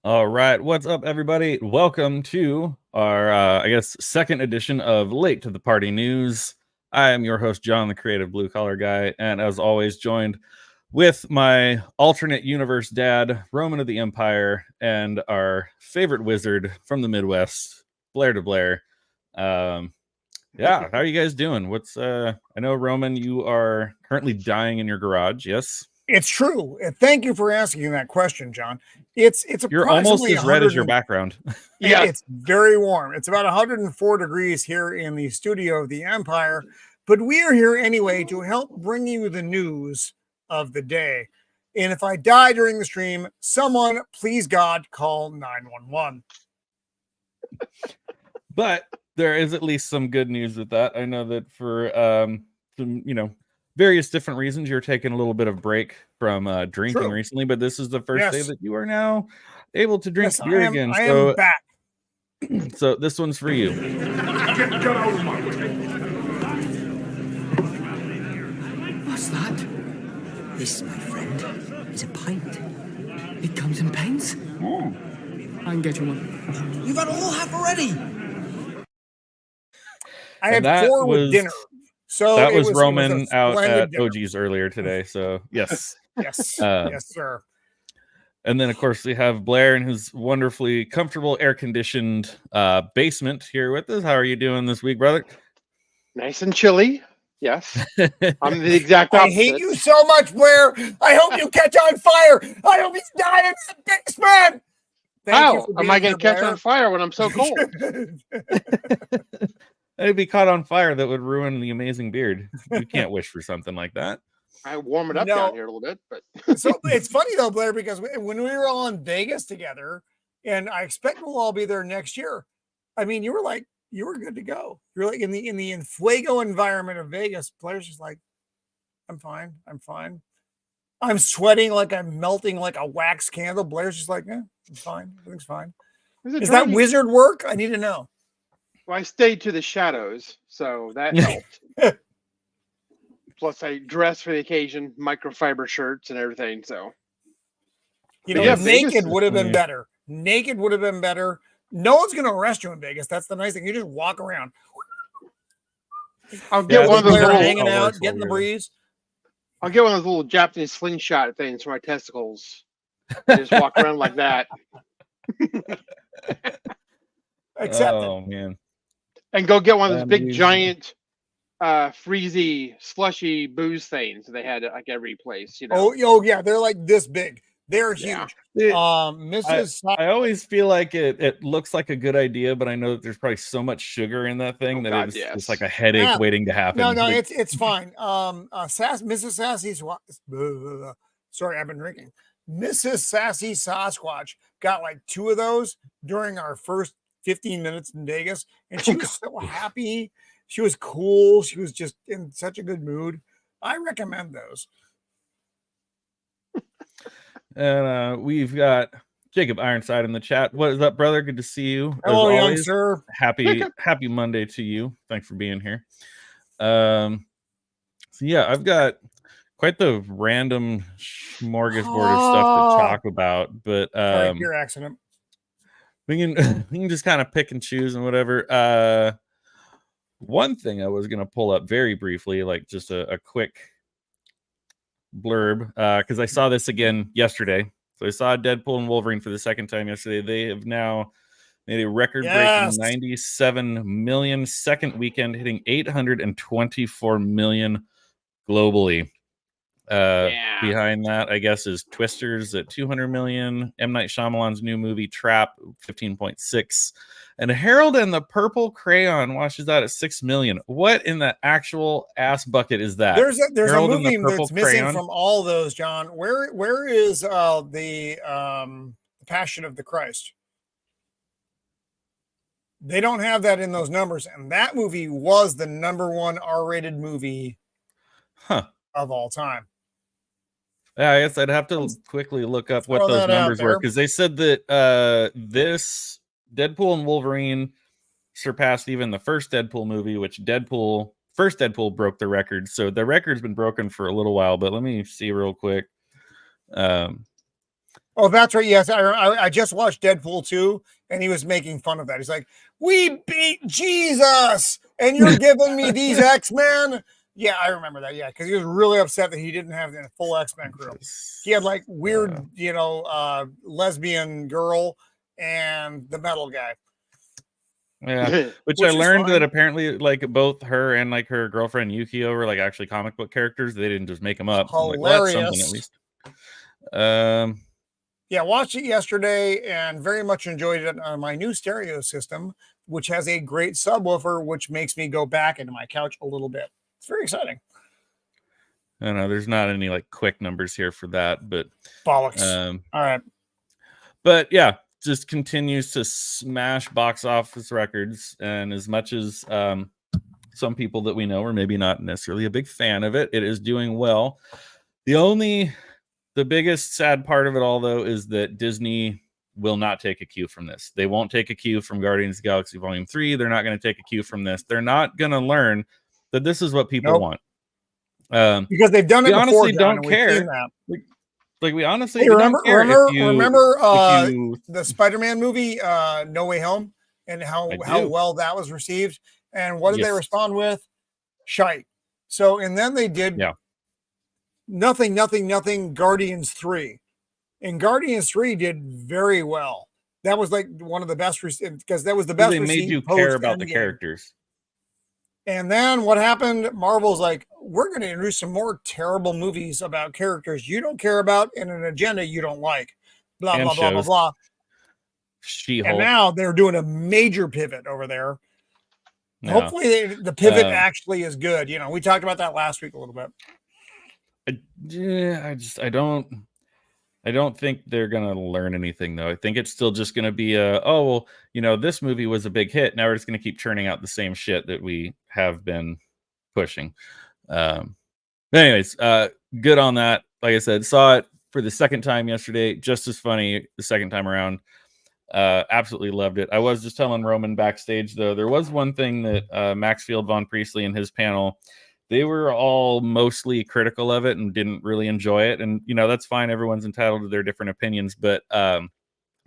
All right, what's up, everybody? Welcome to our, second edition of Late to the Party News. I am your host, John, the creative blue collar guy, and as always, joined with my alternate universe dad, Roman of the Empire, and our favorite wizard from the Midwest, Blair to Blair. How are you guys doing? I know, Roman, you are currently dying in your garage, yes? It's true. Thank you for asking that question, John. It's You're almost as red as your background. Yeah, it's very warm. It's about 104 degrees here in the studio of the Empire, but we are here anyway to help bring you the news of the day. And if I die during the stream, someone, please God, call 911. But there is at least some good news with that. I know that for various different reasons, you're taking a little bit of break from drinking recently, but this is the first day that you are now able to drink beer again. I am back. So this one's for you. Get out of my way. What's that? This, my friend, is a pint. It comes in pints. Oh. I can get you one. You've had a whole half already. I had 4 with dinner. So that was Roman out at OG's earlier today. So yes. Yes, sir. And then, of course, we have Blair in his wonderfully comfortable, air-conditioned basement here with us. How are you doing this week, brother? Nice and chilly. Yes. I'm the exact opposite. I hate you so much, Blair. I hope you catch on fire. I hope he's dying in the basement. How am I going to catch on fire when I'm so cold? It'd be caught on fire. That would ruin the amazing beard. You can't wish for something like that. I warm it up down here a little bit, but so it's funny though, Blair, because when we were all in Vegas together, and I expect we'll all be there next year. I mean, you were good to go. You're like in the Fuego environment of Vegas. Blair's just like, I'm fine. I'm sweating like I'm melting like a wax candle. Blair's just like, I'm fine. Everything's fine. Is that wizard work? I need to know. Well, I stayed to the shadows, so that helped. Plus, I dress for the occasion, microfiber shirts and everything. So, naked would have been better. Naked would have been better. No one's going to arrest you in Vegas. That's the nice thing. You just walk around. I'll get one of those little hanging out, getting the breeze. I'll get one of those little Japanese slingshot things for my testicles. Just walk around like that. Man. And go get one of those big giant freezy slushy booze things they had at like every place, Oh yeah, they're like this big. They're huge. I always feel like it looks like a good idea, but I know that there's probably so much sugar in that thing it's like a headache waiting to happen. No, it's fine. Mrs. Sassy's sorry, I've been drinking. Mrs. Sassy Sasquatch got like 2 of those during our first 15 minutes in Vegas, and she was so happy. She was cool. She was just in such a good mood. I recommend those. And we've got Jacob Ironside in the chat. What is up, brother? Good to see you. Hello, young sir. Happy Monday to you. Thanks for being here. So yeah, I've got quite the random smorgasbord of stuff to talk about, but your accident. We can just kind of pick and choose and whatever. One thing I was gonna pull up very briefly, like just a quick blurb, because I saw this again yesterday. So I saw Deadpool and Wolverine for the second time yesterday. They have now made a record-breaking 97 million second weekend, hitting 824 million globally. Behind that, I guess, is Twisters at 200 million, M. Night Shyamalan's new movie Trap 15.6, and Harold and the Purple Crayon washes out at 6 million. What in the actual ass bucket is that? There's a movie that's missing from all those, John. Where is the Passion of the Christ? They don't have that in those numbers, and that movie was the #1 R-rated movie of all time. Yeah, I guess I'd have to quickly look up what those numbers were, because they said that this Deadpool and Wolverine surpassed even the first Deadpool movie, which first Deadpool broke the record. So the record's been broken for a little while, but let me see real quick. Oh, that's right. Yes, I just watched Deadpool 2, and he was making fun of that. He's like, "We beat Jesus, and you're giving me these X-Men." Yeah, I remember that. Yeah, because he was really upset that he didn't have the full X-Men crew. He had like weird, lesbian girl and the metal guy. Yeah, which I learned that apparently, like, both her and like her girlfriend Yukio were like actually comic book characters. They didn't just make them up. So I'm like, well, that's something at least. Yeah, watched it yesterday and very much enjoyed it on my new stereo system, which has a great subwoofer, which makes me go back into my couch a little bit. It's very exciting. I don't know. There's not any like quick numbers here for that, but bollocks. All right. But yeah, just continues to smash box office records. And as much as some people that we know are maybe not necessarily a big fan of it, it is doing well. The biggest sad part of it all, though, is that Disney will not take a cue from this. They won't take a cue from Guardians of the Galaxy Volume 3. They're not going to take a cue from this. They're not going to learn that this is what people want. Because they've done it before. Honestly, don't care. Like we honestly remember the Spider-Man movie, No Way Home, and how well that was received. And what did they respond with? Shite. So, and then they did nothing. Guardians 3, and Guardians 3 did very well. That was like one of the best because that was the best. They made you care about the characters. And then what happened? Marvel's like, we're going to introduce some more terrible movies about characters you don't care about and an agenda you don't like. Blah, blah, blah, blah, blah. She-Hulk. And now they're doing a major pivot over there. Yeah. Hopefully the pivot actually is good. You know, we talked about that last week a little bit. I don't think they're going to learn anything, though. I think it's still just going to be this movie was a big hit. Now we're just going to keep churning out the same shit that we have been pushing. Anyways, good on that. Like I said, saw it for the second time yesterday. Just as funny the second time around. Absolutely loved it. I was just telling Roman backstage, though, there was one thing that Maxfield Von Priestley and his panel, they were all mostly critical of it and didn't really enjoy it. And, that's fine. Everyone's entitled to their different opinions. But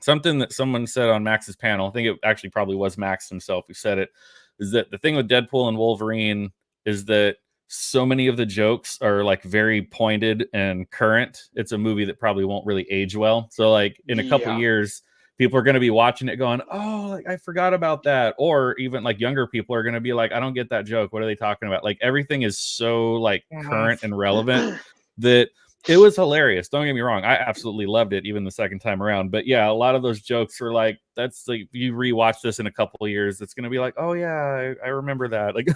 something that someone said on Max's panel, I think it actually probably was Max himself who said it, is that the thing with Deadpool and Wolverine is that so many of the jokes are like very pointed and current. It's a movie that probably won't really age well. So like in a couple years, people are going to be watching it going, oh, like, I forgot about that. Or even like younger people are going to be like, I don't get that joke. What are they talking about? Like everything is so like current and relevant that it was hilarious. Don't get me wrong. I absolutely loved it even the second time around. But yeah, a lot of those jokes are like, that's like, you rewatch this in a couple of years, it's going to be like, oh yeah, I remember that. Like,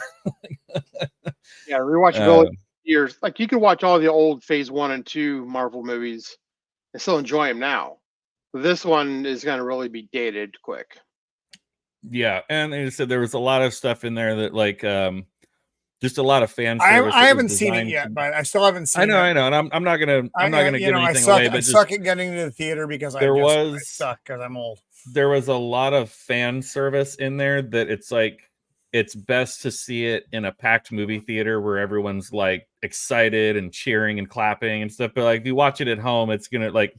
yeah, rewatchability years. Like you can watch all the old Phase 1 and 2 Marvel movies and still enjoy them now. This one is going to really be dated quick. Yeah, and they said there was a lot of stuff in there that like just a lot of fan service. I haven't seen it yet, but I still haven't seen it. I know, and I'm not gonna give anything away. But I suck at getting to the theater because I suck because I'm old. There was a lot of fan service in there that it's like it's best to see it in a packed movie theater where everyone's like excited and cheering and clapping and stuff. But like if you watch it at home, it's gonna like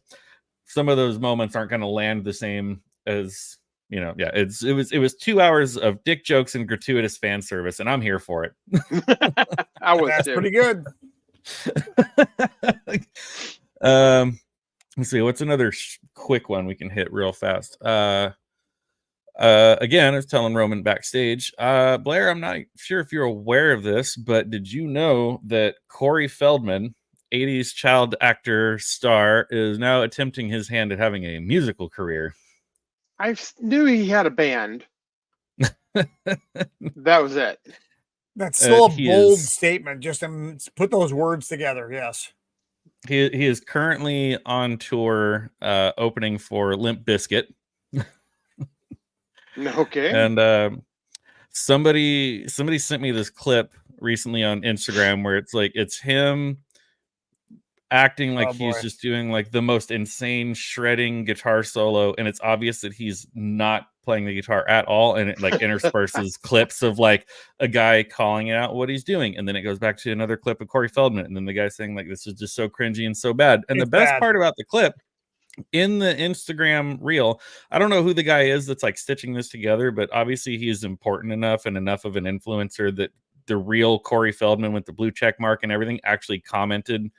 some of those moments aren't going to land the same as, it was 2 hours of dick jokes and gratuitous fan service, and I'm here for it. That's pretty good. Let's see, what's another quick one we can hit real fast? Again, I was telling Roman backstage, Blair, I'm not sure if you're aware of this, but did you know that Corey Feldman, 80s child actor star, is now attempting his hand at having a musical career? I knew he had a band. That was it. That's still a bold statement. Just to put those words together. Yes. He is currently on tour opening for Limp Bizkit. Okay. And somebody sent me this clip recently on Instagram where it's him acting like he's just doing like the most insane shredding guitar solo, and it's obvious that he's not playing the guitar at all, and it like intersperses clips of like a guy calling out what he's doing, and then it goes back to another clip of Corey Feldman, and then the guy saying like, this is just so cringy and so bad. And the best part about the clip in the Instagram reel, I don't know who the guy is that's like stitching this together, but obviously he is important enough and enough of an influencer that the real Corey Feldman with the blue check mark and everything actually commented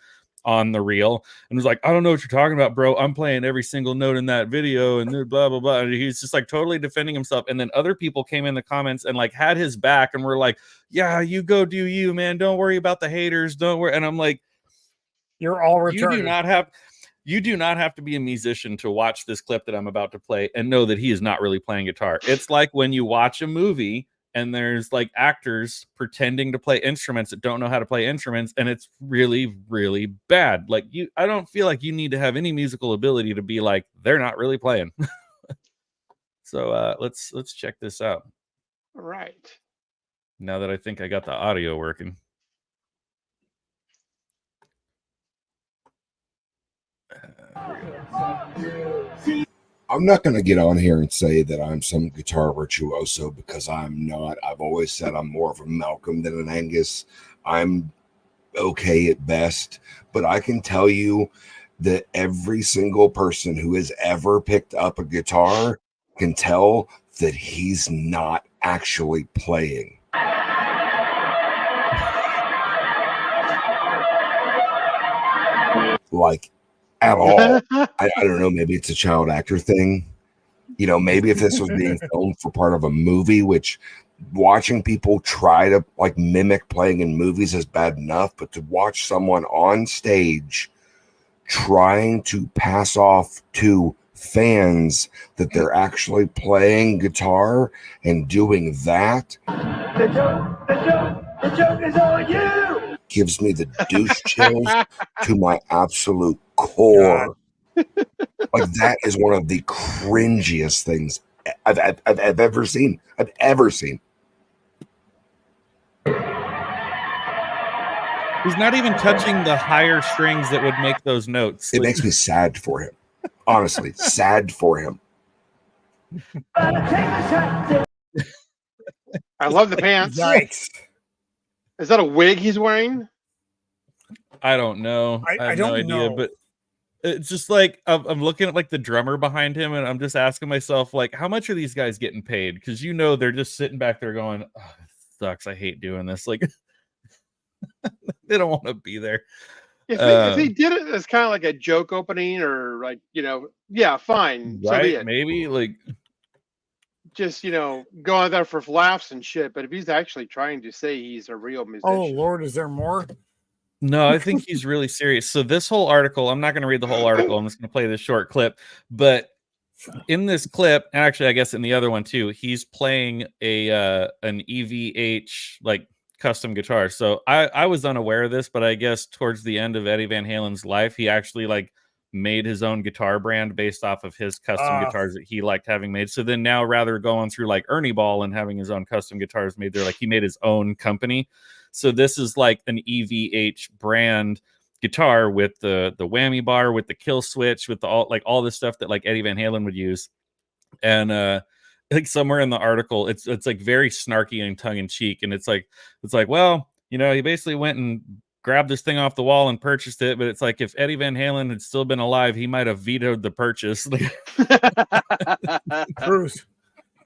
on the reel and was like, I don't know what you're talking about, bro. I'm playing every single note in that video and blah, blah, blah. And he's just like totally defending himself. And then other people came in the comments and like had his back and were like, yeah, you go do you, man. Don't worry about the haters. Don't worry. And I'm like, you're all retarded. You do not have to be a musician to watch this clip that I'm about to play and know that he is not really playing guitar. It's like when you watch a movie and there's like actors pretending to play instruments that don't know how to play instruments, and it's really, really bad. Like I don't feel like you need to have any musical ability to be like, they're not really playing. So let's check this out. All right. Now that I think I got the audio working. I'm not going to get on here and say that I'm some guitar virtuoso because I'm not. I've always said I'm more of a Malcolm than an Angus. I'm okay at best, but I can tell you that every single person who has ever picked up a guitar can tell that he's not actually playing. Like, at all. I don't know, maybe it's a child actor thing. You know, maybe if this was being filmed for part of a movie, which watching people try to like mimic playing in movies is bad enough, but to watch someone on stage trying to pass off to fans that they're actually playing guitar and doing that, the joke is on you. Gives me the douche chills to my absolute core. Like that is one of the cringiest things I've ever seen. He's not even touching the higher strings that would make those notes. It makes me sad for him. Honestly, sad for him. I love the pants. Yikes. Is that a wig he's wearing? I don't know. I have no idea, but it's just like I'm looking at like the drummer behind him, and I'm just asking myself, like, how much are these guys getting paid? Because you know they're just sitting back there going, oh, it sucks. I hate doing this. Like, they don't want to be there. If he did it as kind of like a joke opening, or like, you know, yeah, fine, right? So maybe like just, you know, go out there for laughs and shit. But if he's actually trying to say he's a real musician, oh Lord, is there more? No, I think he's really serious. So this whole article, I'm not going to read the whole article. I'm just going to play this short clip. But in this clip, and actually, I guess in the other one too, he's playing an EVH like custom guitar. So I was unaware of this, but I guess towards the end of Eddie Van Halen's life, he actually like made his own guitar brand based off of his custom guitars that he liked having made. So then now, rather going through like Ernie Ball and having his own custom guitars made there, like he made his own company. So this is like an EVH brand guitar with the whammy bar, with the kill switch, with the all this stuff that like Eddie Van Halen would use. And like somewhere in the article, it's like very snarky and tongue in cheek, and it's like, well, you know, he basically went and grabbed this thing off the wall and purchased it, but it's like if Eddie Van Halen had still been alive, he might have vetoed the purchase. Bruce.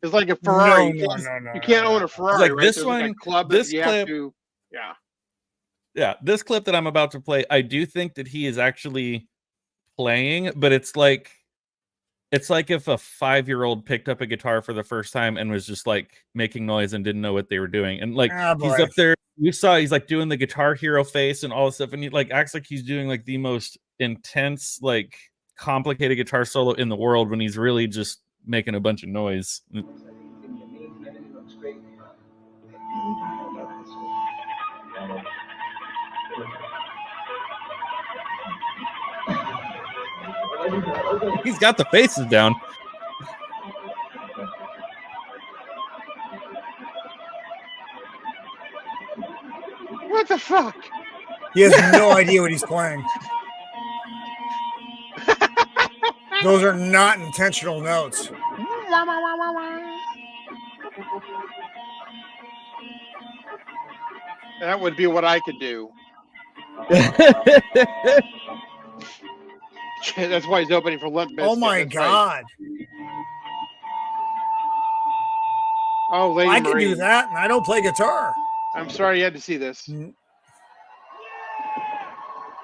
It's like a Ferrari. No. You can't own a Ferrari. Like right? this There's one, like a club this that you clip, have to, yeah, this clip that I'm about to play, I do think that he is actually playing, but it's like if a 5-year-old picked up a guitar for the first time and was just like making noise and didn't know what they were doing, and like he's up there, you saw he's like doing the Guitar Hero face and all this stuff, and he like acts like he's doing like the most intense, like complicated guitar solo in the world when he's really just making a bunch of noise. He's got the faces down. What the fuck? He has no idea what he's playing. Those are not intentional notes. That would be what I could do. That's why he's opening for Limp Bizkit. Oh my That's right. God. Oh, Lady I can do Marine. that, and I don't play guitar. I'm sorry you had to see this.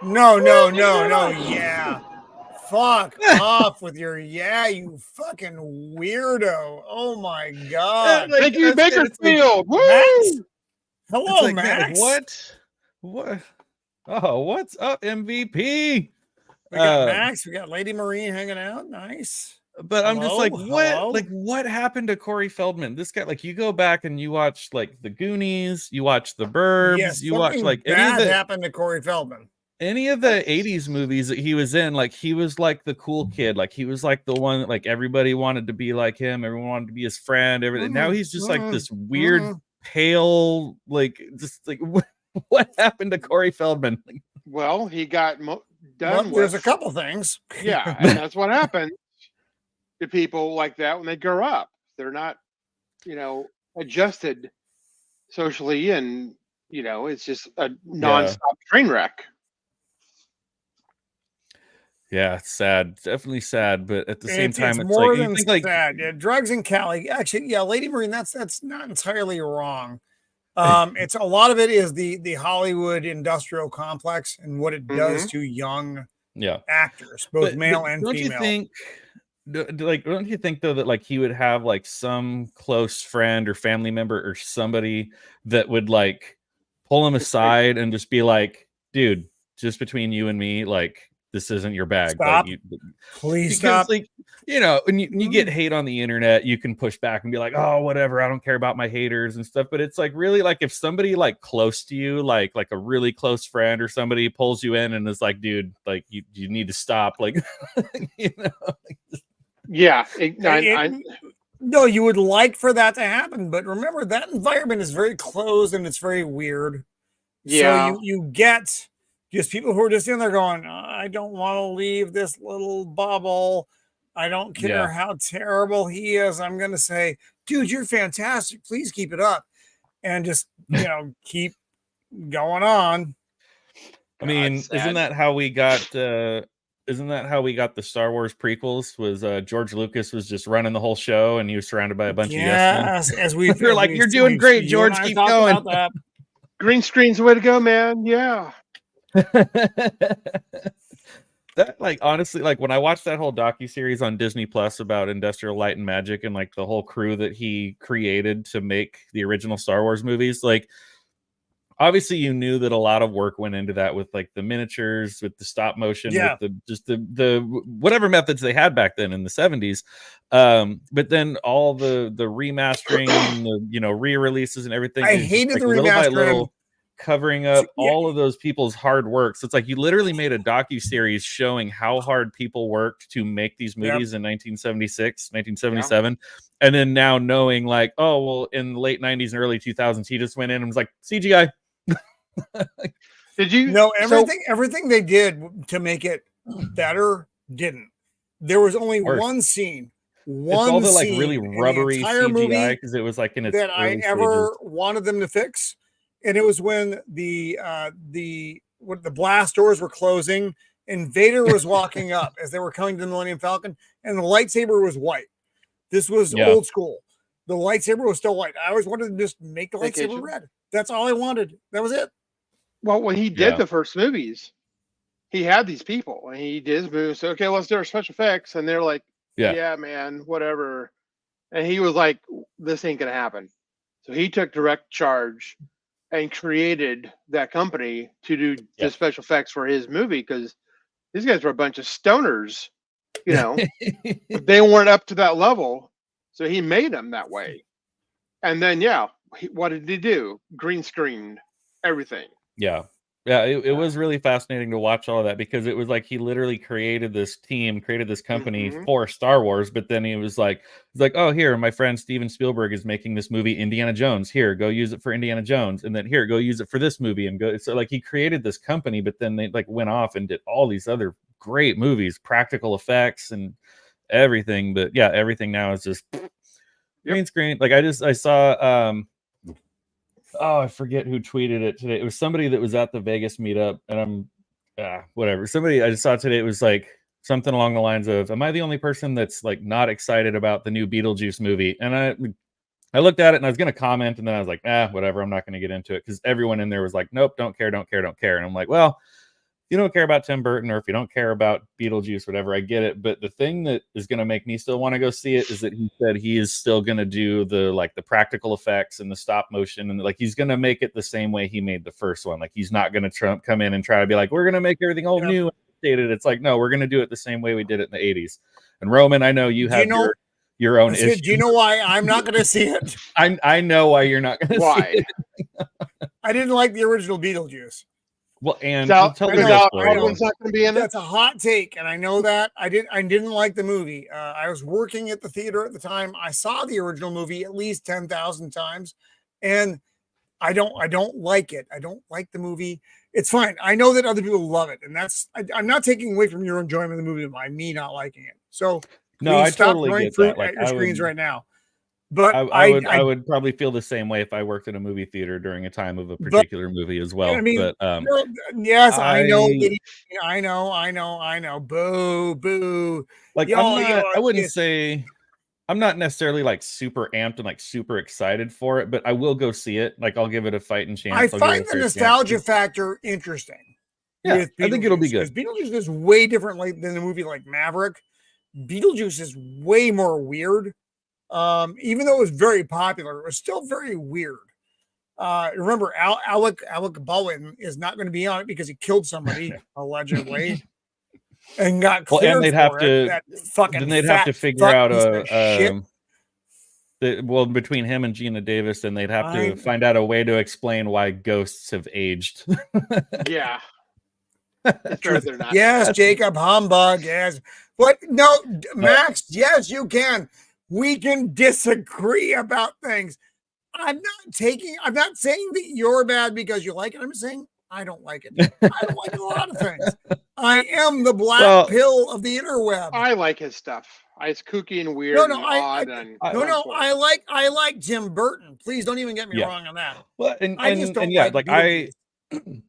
No. Yeah. Fuck off with your you fucking weirdo. Oh my God. Like, Thank you, that's- it's like, Bakersfield. Woo! Max? Hello, it's like, man, Max. what? Oh, what's up, MVP? We got Max. We got Lady Marine hanging out. Nice. But I'm just like, what? Hello? Like, what happened to Corey Feldman? This guy, like, you go back and you watch like the Goonies, you watch the Burbs, Yes, you watch something like bad happened to Corey Feldman. any of the 80s movies that he was in. Like, he was like the cool kid, like he was like the one that like everybody wanted to be like him, everyone wanted to be his friend, everything. Now he's just like this weird, pale, like just like what happened to Corey Feldman? Well, he got done Well, with. there's a couple things. Yeah, and that's what happened to people like that when they grow up. They're not, adjusted socially, and it's just a nonstop train wreck. Yeah, it's sad, definitely sad, but at the same time, it's more like than you think like sad. Yeah, drugs in Cali. Actually, yeah, Lady Marine. That's not entirely wrong. It's a lot of it is the Hollywood industrial complex and what it does to young actors, both male and don't female. You think, don't you think though that like he would have like some close friend or family member or somebody that would like pull him aside and just be like, dude, just between you and me, like this isn't your bag. Stop. Like, Please stop. Like, when you get hate on the internet, you can push back and be like, oh, whatever, I don't care about my haters and stuff. But it's like really like if somebody like close to you, like a really close friend or somebody pulls you in and is like, dude, like you need to stop. Like, Yeah. No, you would like for that to happen, but remember that environment is very closed and it's very weird. Yeah. So you get just people who are just in there going, I don't want to leave this little bubble. I don't care how terrible he is. I'm going to say, dude, you're fantastic. Please keep it up. And just, keep going on. I mean, isn't that how we got the Star Wars prequels? Was George Lucas was just running the whole show and he was surrounded by a bunch of yes men? As we you're like, you're doing great, George. Keep going. Green screen's the way to go, man. Yeah. That like honestly, like when I watched that whole docuseries on Disney Plus about Industrial Light and Magic and like the whole crew that he created to make the original Star Wars movies, like obviously you knew that a lot of work went into that with like the miniatures, with the stop motion, with the whatever methods they had back then in the 70s. But then all the remastering and the re-releases and everything. I hated like the little by remastering. little covering up all of those people's hard work. So it's like you literally made a docu-series showing how hard people worked to make these movies in 1976, 1977. And then now knowing like, oh, well, in the late 90s and early 2000s, he just went in and was like, CGI. Did you know everything they did to make it better didn't. There was only one scene. It's all the like really rubbery CGI because it was like in its that I ever wanted them to fix. And it was when the blast doors were closing and Vader was walking up as they were coming to the Millennium Falcon, and the lightsaber was white. This was old school. The lightsaber was still white. I always wanted to just make the lightsaber red. That's all I wanted. That was it. Well, when he did the first movies, he had these people and he did his movies. So, okay, let's do our special effects. And they're like, yeah, man, whatever. And he was like, this ain't going to happen. So he took direct charge and created that company to do the special effects for his movie because these guys were a bunch of stoners, they weren't up to that level. So he made them that way. And then, what did he do? Green screened everything. Yeah. It was really fascinating to watch all of that because it was like he literally created this team, created this company for Star Wars, but then he was like, oh, here, my friend Steven Spielberg is making this movie Indiana Jones. Here, go use it for Indiana Jones, and then here, go use it for this movie, and go. So like he created this company, but then they like went off and did all these other great movies, practical effects and everything. But everything now is just green screen. Like I saw. I forget who tweeted it today. It was somebody that was at the Vegas meetup, and I'm whatever. Somebody I just saw today. It was like something along the lines of, am I the only person that's like not excited about the new Beetlejuice movie? And I looked at it and I was going to comment, and then I was like, whatever, I'm not going to get into it, because everyone in there was like, nope, don't care. And I'm like, well, you don't care about Tim Burton, or if you don't care about Beetlejuice, whatever, I get it. But the thing that is going to make me still want to go see it is that he said he is still going to do the practical effects and the stop motion, and like he's going to make it the same way he made the first one. Like he's not going to come in and try to be like, we're going to make everything all new and updated. It's like, no, we're going to do it the same way we did it in the 80s. And Roman, I know you have your own issue. Do you know why I'm not going to see it? I know why you're not going to see it. I didn't like the original Beetlejuice. Well, and Owen's not going to be in it. That's a hot take, and I know that. I didn't like the movie. I was working at the theater at the time. I saw the original movie at least 10,000 times, and I don't like it. I don't like the movie. It's fine. I know that other people love it, and I'm not taking away from your enjoyment of the movie by me not liking it. So no, I totally get that. Like, at your screens right now. But I would probably feel the same way if I worked in a movie theater during a time of a particular movie as well. I mean, yes, I know. I know. Boo, boo. Like, I wouldn't say I'm not necessarily like super amped and like super excited for it, but I will go see it. Like, I'll give it a fighting chance. I find the nostalgia factor interesting. Yeah, I think it'll be good. Because Beetlejuice is way different than a movie like Maverick. Beetlejuice is way more weird. Even though it was very popular, it was still very weird. Remember, Alec Baldwin is not going to be on it because he killed somebody allegedly, and got cleared. Well, and they'd have to figure out between him and Gina Davis, and they'd have to find out a way to explain why ghosts have aged. Yeah. Yes, Jacob Humbug. Yes, but no, Max. Yes, you can. We can disagree about things. I'm not saying that you're bad because you like it. I'm saying I don't like it. I don't like a lot of things. I am the black pill of the interweb. I like his stuff. It's kooky and weird. I like Tim Burton. Please don't even get me wrong on that. Well,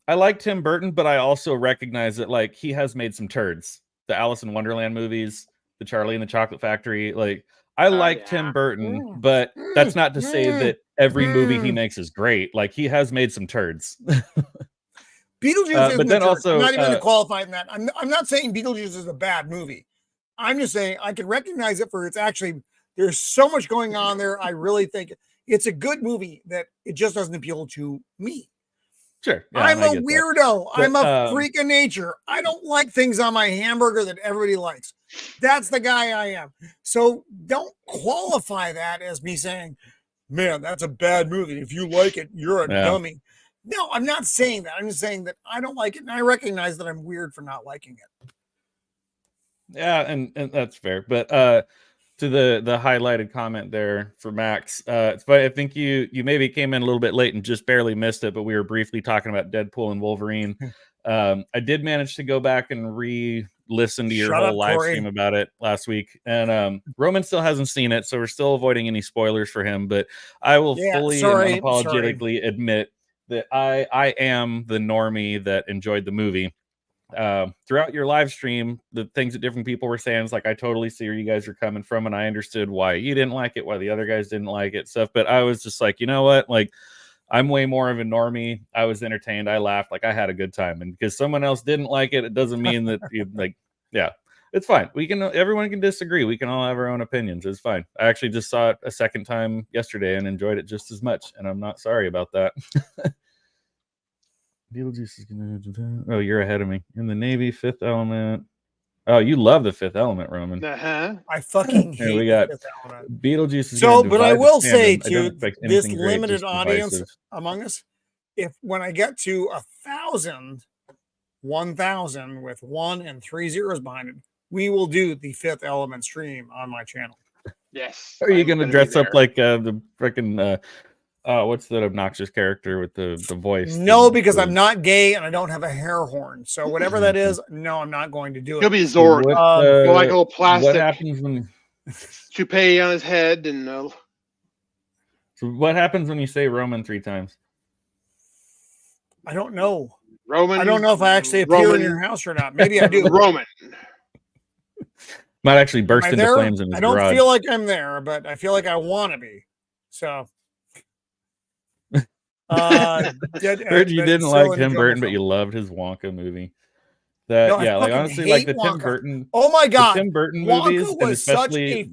I like Tim Burton, but I also recognize that like he has made some turds. The Alice in Wonderland movies, the Charlie and the Chocolate Factory, like. I like Tim Burton, but that's not to say that every movie he makes is great. Like, he has made some turds. Beetlejuice but then also, I'm not even going to qualify in that. I'm not saying Beetlejuice is a bad movie. I'm just saying I can recognize it for there's so much going on there. I really think it's a good movie that it just doesn't appeal to me. Sure. Yeah, I'm a weirdo. I'm a freak of nature. I don't like things on my hamburger that everybody likes. That's the guy I am. So don't qualify that as me saying, man, that's a bad movie. If you like it, you're a dummy. No, I'm not saying that. I'm just saying that I don't like it, and I recognize that I'm weird for not liking it. Yeah, and that's fair. But to the highlighted comment there for Max, it's funny, I think you maybe came in a little bit late and just barely missed it, but we were briefly talking about Deadpool and Wolverine. I did manage to go back and re-listen to your whole live stream about it last week, and Roman still hasn't seen it, so we're still avoiding any spoilers for him, but I will fully and unapologetically admit that I am the normie that enjoyed the movie. Throughout your live stream, the things that different people were saying, it's like, I totally see where you guys are coming from, and I understood why you didn't like it, why the other guys didn't like it, stuff. But I was just like, you know what? Like, I'm way more of a normie. I was entertained. I laughed. Like, I had a good time. And because someone else didn't like it, it doesn't mean that you it's fine. Everyone can disagree. We can all have our own opinions. It's fine. I actually just saw it a second time yesterday and enjoyed it just as much. And I'm not sorry about that. Beetlejuice is gonna. Oh, you're ahead of me in the Navy. Fifth Element. Oh, you love the Fifth Element, Roman. I fucking hate we got Fifth Element. Beetlejuice. But I will say to this limited audience among us, when I get to 1,000 with 1 and 3 zeros behind it, we will do the Fifth Element stream on my channel. Yes. Are you gonna dress up like the freaking? What's that obnoxious character with the voice? No, because I'm not gay and I don't have a hair horn. So whatever that is, no, I'm not going to do it. He'll be Zord. Like a little plastic. What happens when toupee on his head and? So what happens when you say Roman 3 times? I don't know. Roman. I don't know if I actually appear in your house or not. Maybe I do. Roman. Might actually Am burst I into there? flames in his I don't garage. feel like I'm there, but I feel like I want to be. So, Heard you but didn't still like an Tim enjoyable Burton, but film. you loved his Wonka movie. No, That I yeah, like fucking honestly, like hate the Tim Wonka. Burton, Oh my the god, Tim Burton Wonka movies, and was such especially a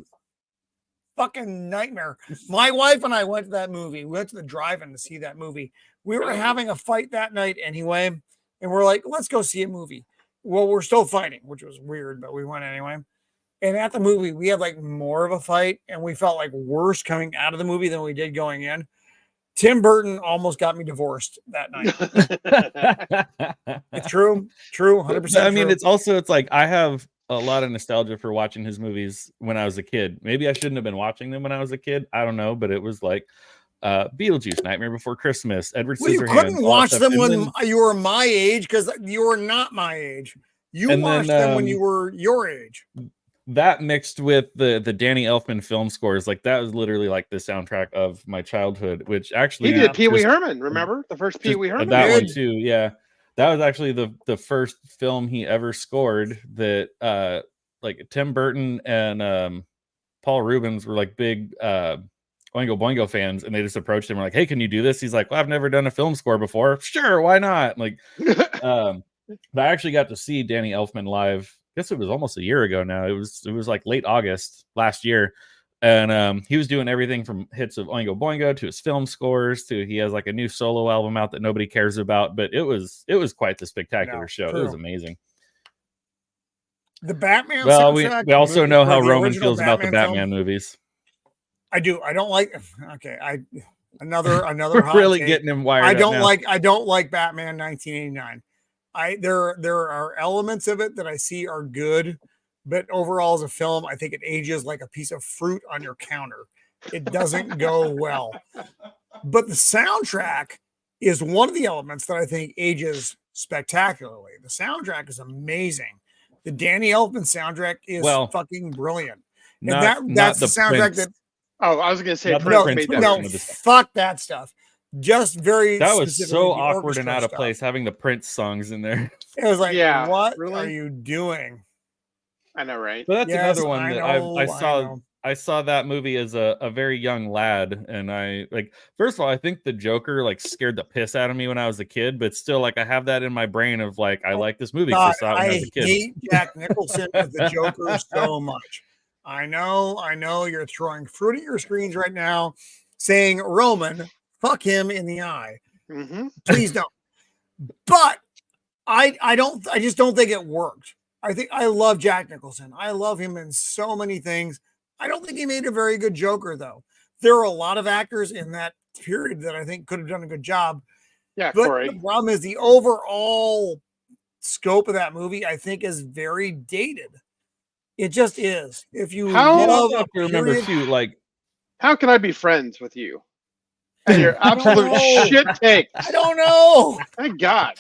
fucking nightmare. My wife and I went to that movie. We went to the drive-in to see that movie. We were having a fight that night anyway, and we're like, let's go see a movie. Well, we're still fighting, which was weird, but we went anyway. And at the movie, we had like more of a fight, and we felt like worse coming out of the movie than we did going in. Tim Burton almost got me divorced that night. It's true, 100%. I mean, true. it's like I have a lot of nostalgia for watching his movies when I was a kid. Maybe I shouldn't have been watching them when I was a kid. I don't know, but it was like Beetlejuice, Nightmare Before Christmas, Edward Well, you Scissorhands. couldn't all that watch stuff. them And when then- you were my age because you were not my age. You And watched then, them when you were your age. that mixed with the Danny Elfman film scores, like that was literally like the soundtrack of my childhood, which actually He did Pee Wee just- Herman. Remember the first Pee Wee Herman? that one Did. too. Yeah, that was actually the first film he ever scored that like Tim Burton and Paul Rubens were like big Oingo Boingo fans, and they just approached him and were like, hey, can you do this? He's like, well, I've never done a film score before. Sure, why not? Like but I actually got to see Danny Elfman live. I guess it was almost a year ago now. It was like late August last year. And he was doing everything from hits of Oingo Boingo to his film scores to he has like a new solo album out that nobody cares about, but it was quite the spectacular show. True. It was amazing. The Batman. Well, soundtrack, we also know how the Roman original feels about the Batman Batman film. movies. I do. I don't like. Okay, another We're hot really take. getting him wired. I up don't now. like Batman 1989. There are elements of it that I see are good, but overall as a film, I think it ages like a piece of fruit on your counter. It doesn't go well. But the soundtrack is one of the elements that I think ages spectacularly. The soundtrack is amazing. The Danny Elfman soundtrack is fucking brilliant. And that's the soundtrack Prince. that. Oh, I was going to say Not the Prince Prince made that. version No, of the song. fuck that stuff. Just very. That was specifically so the awkward and orchestra out of stuff. place having the Prince songs in there. It was like, Yeah, what really? are you doing? I know, right? But that's Yes, another one I that know, I I saw. know. I saw that movie as a very young lad, and I like. First of all, I think the Joker like scared the piss out of me when I was a kid, but still, like I have that in my brain of like I like this movie because I saw it when I was a kid. hate Jack Nicholson as the Joker so much. I know you're throwing fruit at your screens right now, saying Roman, fuck him in the eye. Mm-hmm. Please don't. But I just don't think it worked. I love Jack Nicholson. I love him in so many things. I don't think he made a very good Joker, though. There are a lot of actors in that period that I think could have done a good job. Yeah, But Corey. the problem is the overall scope of that movie, I think, is very dated. It just is. If you How- love You a have to remember period, too, like How can I be friends with you? And your absolute know. shit take. I don't know. Thank God.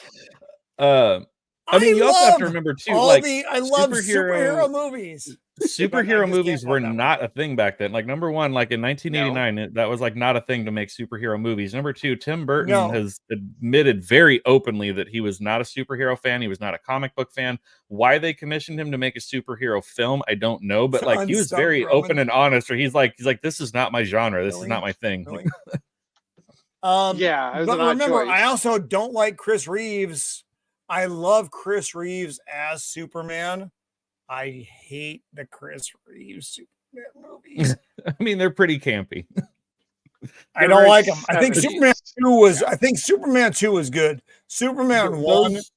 I mean, you also have to love remember too, all like I love superhero movies. superhero just movies can't were love that not a thing back then. Like number one, like in 1989, that was like not a thing to make superhero movies. Number two, Tim Burton No. has admitted very openly that he was not a superhero fan. He was not a comic book fan. Why they commissioned him to make a superhero film, I don't know. But like he was Unstuck very Roman. open and honest. Where he's like, this is not my genre. This is Really? not my thing. Really? Yeah, it was But an odd remember, choice. I also don't like Chris Reeves. I love Chris Reeves as Superman. I hate the Chris Reeves Superman movies. I mean, they're pretty campy. I don't like them. I think 70s. Superman 2 was. I think Superman 2 is good. Superman 1 Those-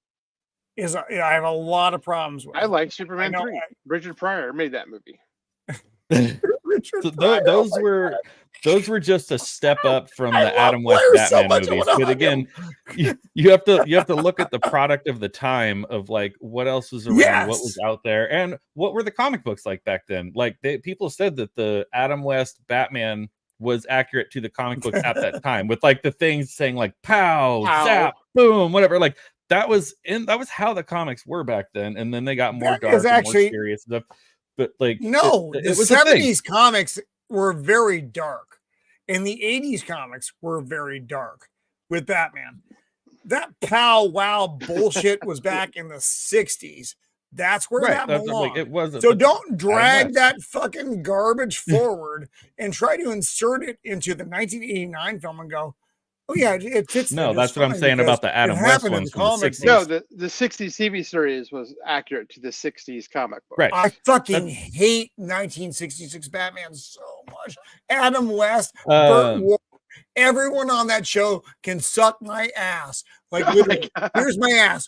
is. I have a lot of problems with. I like Superman I know, 3. Richard Pryor made that movie. Richard So Pryor, those oh my were those were just a step up from I the love Adam West Blair so Batman much, I movies. wanna But hug again, you have to look at the product of the time of like what else was around, what was Yes. out there, and what were the comic books like back then. Like people said that the Adam West Batman was accurate to the comic books at that time, with like the things saying like pow, Pow. zap, boom, whatever. Like that was how the comics were back then, and then they got more That dark is and actually- more serious stuff. But like No, it the was a thing. 70s comics were very dark, and the 80s comics were very dark with Batman. That pow wow bullshit was back in the 60s. That's where Right. that That's belongs. like it wasn't. So but don't drag West. that fucking garbage forward and try to insert it into the 1989 film and go, oh yeah, it fits. No, there that's just what I'm fine saying because about the it Adam West happened in ones the from the comic 60s. book. No, the 60s TV series was accurate to the 60s comic book. Right. I fucking hate 1966 Batman so much. Adam West, Burt Ward, everyone on that show can suck my ass. Like, literally, here's my ass.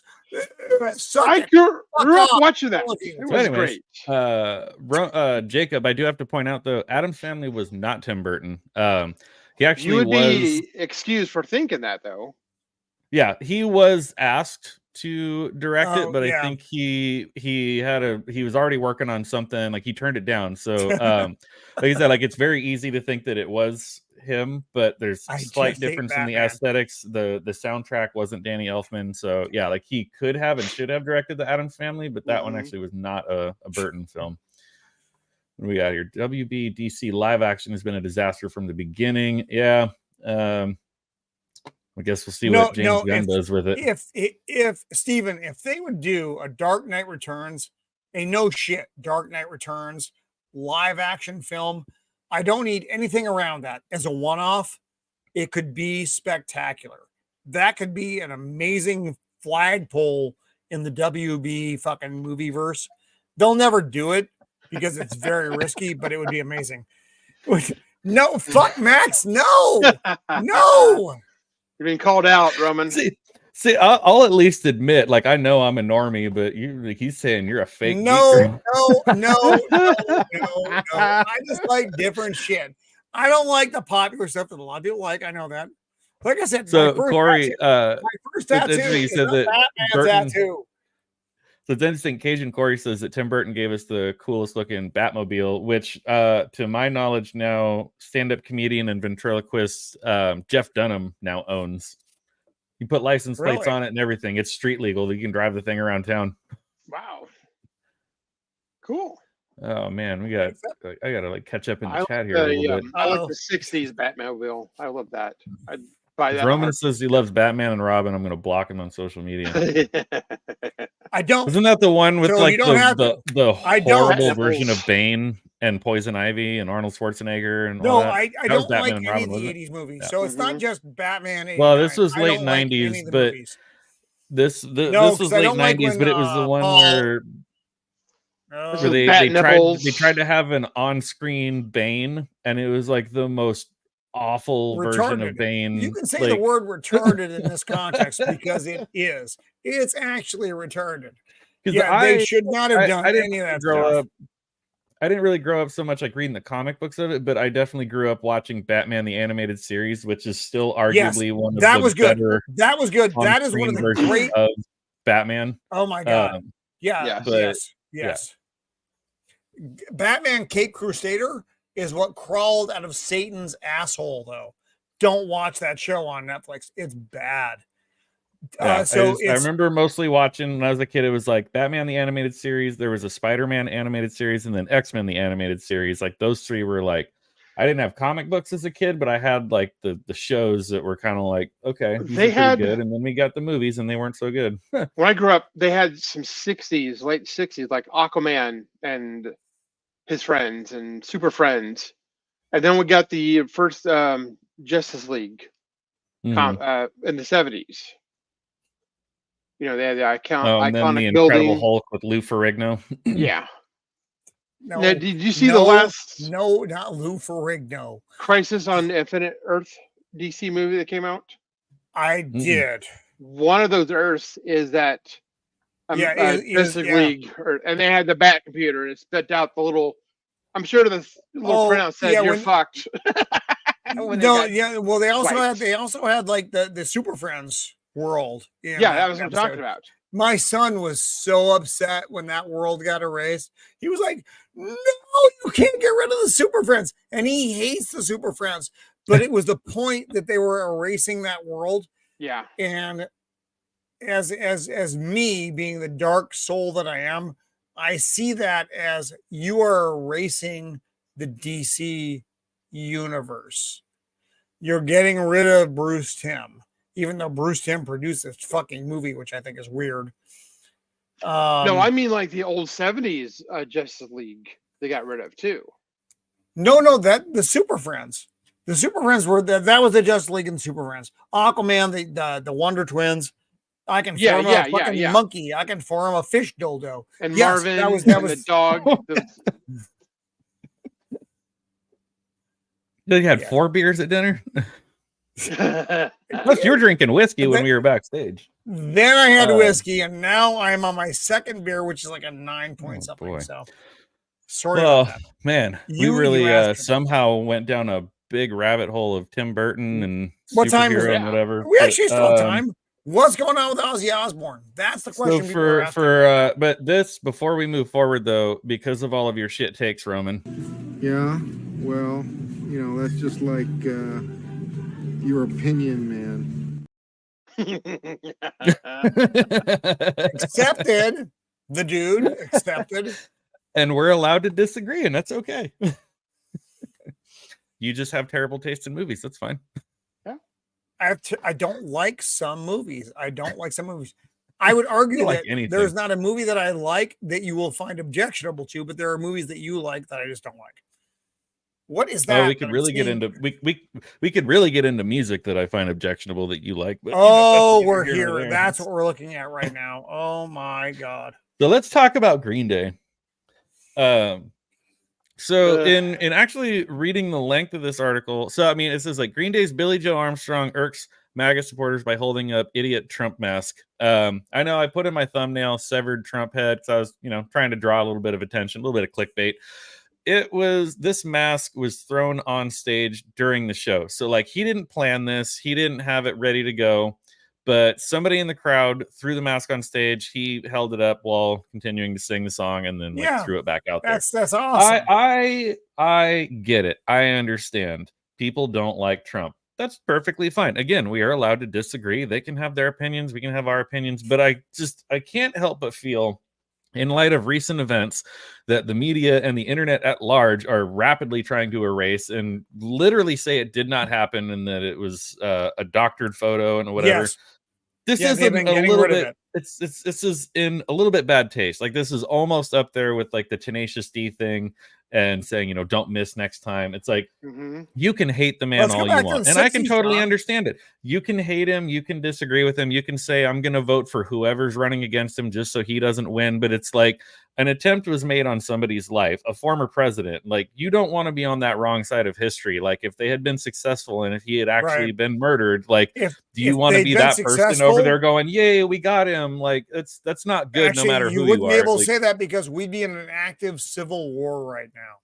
Suck I it. grew up off. watching that. So It was anyways, great. Jacob, I do have to point out though, Adam's Family was not Tim Burton. He actually You would was. be excused for thinking that, though. Yeah, he was asked to direct it, Oh, but I yeah. think he was already working on something. Like he turned it down. So, like I said, like it's very easy to think that it was him, but there's I slight just hate difference in the Batman. aesthetics. The soundtrack wasn't Danny Elfman, so yeah, like he could have and should have directed the Addams Family, but that one actually was not a Burton film. What do we got here? WB DC live action has been a disaster from the beginning. Yeah. I guess we'll see what James Gunn does with it. If Steven, if they would do a Dark Knight Returns, a no shit Dark Knight Returns live action film, I don't need anything around that as a one-off. It could be spectacular. That could be an amazing flagpole in the WB fucking movie verse. They'll never do it because it's very risky, but it would be amazing. No, fuck Max. No. You're being called out, Roman. See, I'll at least admit, like I know I'm a normie, but he's saying you're a fake. No. I just like different shit. I don't like the popular stuff that a lot of people like. I know that. Like I said, so my first Corey, tattoo, my first tattoo you is said a that Batman Burton, tattoo. So it's interesting. Cajun Corey says that Tim Burton gave us the coolest looking Batmobile, which, to my knowledge, now stand-up comedian and ventriloquist Jeff Dunham now owns. You put license plates on it and everything. It's street legal. You can drive the thing around town. Wow. Cool. Oh man, I gotta like catch up in the chat here a little bit. I like the 60s Batmobile. I love that. I'd buy that. If Roman says he loves Batman and Robin, I'm gonna block him on social media. I don't. Isn't that the one with So like the horrible have version of Bane and Poison Ivy and Arnold Schwarzenegger and No, all that? I That was don't Batman like and any Robin, of the wasn't it? 80s movies. Yeah. So it's not just Batman 89. Well, this was I late don't like 90s, any of the but movies. this No, was 'cause I late don't like 90s, when, but it was the one where This they tried to have an on-screen Bane, and it was like the most awful version of Bane. You can say like, the word retarded in this context because it is. It's actually retarded. Yeah, they should not have done any of that stuff. I didn't really grow up so much like reading the comic books of it, but I definitely grew up watching Batman the Animated Series, which is still arguably one of that the was good. better That was good. That is one of the versions great of Batman. Oh my god. Yes. Batman Cape Crusader is what crawled out of Satan's asshole, though. Don't watch that show on Netflix. It's bad. I remember mostly watching when I was a kid. It was like Batman the Animated Series. There was a Spider-Man animated series, and then X-Men the Animated Series. Like those three were like, I didn't have comic books as a kid, but I had like the shows that were kind of like, okay, these are pretty good. And then we got the movies, and they weren't so good. When I grew up, they had some late 60s, like Aquaman and his friends and Super Friends. And then we got the first Justice League in the 70s. You know, they had the iconic then the building. Incredible Hulk with Lou Ferrigno. Yeah. No, now, did you see the last? No, not Lou Ferrigno. Crisis on Infinite Earth DC movie that came out? I did. One of those Earths is that Justice League, and they had the Bat computer and it spit out the little. I'm sure the little printout said you're fucked. Well, they also had like the Super Friends world. That was what I'm talking about. My son was so upset when that world got erased. He was like, "No, you can't get rid of the Super Friends," and he hates the Super Friends. But it was the point that they were erasing that world. Yeah, and as me being the dark soul that I am, I see that as you are erasing the DC universe. You're getting rid of Bruce Timm, even though Bruce Timm produced this fucking movie, which I think is weird. No, I mean like the old 70s Justice League they got rid of too. No, that the Super Friends. The Super Friends were that was the Justice League and Super Friends. Aquaman, the Wonder Twins. I can form a fucking monkey. I can form a fish dildo. And yes, Marvin that was the dog. You had 4 beers at dinner? Plus, you're drinking whiskey when we were backstage. Then I had whiskey, and now I'm on my second beer, which is like a 9 point something. Boy. So, sorry about that. Man, we really somehow went down a big rabbit hole of Tim Burton and what time is it? And whatever. We actually still have time. What's going on with Ozzy Osbourne? That's the question. So but this before we move forward though, because of all of your shit takes, Roman. Yeah, well, you know, that's just like your opinion, man. Accepted. The dude accepted. And we're allowed to disagree, and that's okay. You just have terrible taste in movies. That's fine. I don't like some movies. I would argue that there's not a movie that I like that you will find objectionable to, but there are movies that you like that I just don't like. What is that? We could really get into we could really get into music that I find objectionable that you like. But we're here. That's what we're looking at right now. Oh my god. So let's talk about Green Day. So in actually reading the length of this article, so I mean it says like Green Day's Billy Joe Armstrong irks MAGA supporters by holding up idiot Trump mask. I know I put in my thumbnail severed Trump head because I was trying to draw a little bit of attention, a little bit of clickbait. This mask was thrown on stage during the show. So like he didn't plan this, he didn't have it ready to go, but somebody in the crowd threw the mask on stage. He held it up while continuing to sing the song and then threw it back out there. That's awesome. I get it. I understand. People don't like Trump. That's perfectly fine. Again, we are allowed to disagree. They can have their opinions. We can have our opinions. But I can't help but feel, in light of recent events, that the media and the internet at large are rapidly trying to erase and literally say it did not happen and that it was a doctored photo and whatever. Yes. This is a little bit. This is in a little bit bad taste. Like this is almost up there with like the Tenacious D thing and saying don't miss next time. It's like you can hate the man all you want, and I can totally understand it. You can hate him, you can disagree with him, you can say I'm going to vote for whoever's running against him just so he doesn't win. But it's like an attempt was made on somebody's life, a former president. Like you don't want to be on that wrong side of history. Like if they had been successful and if he had actually been murdered, like do you want to be that person over there going, "Yay, we got him"? Like that's not good. Actually, no matter who you are. You wouldn't be able to say that because we'd be in an active civil war right now.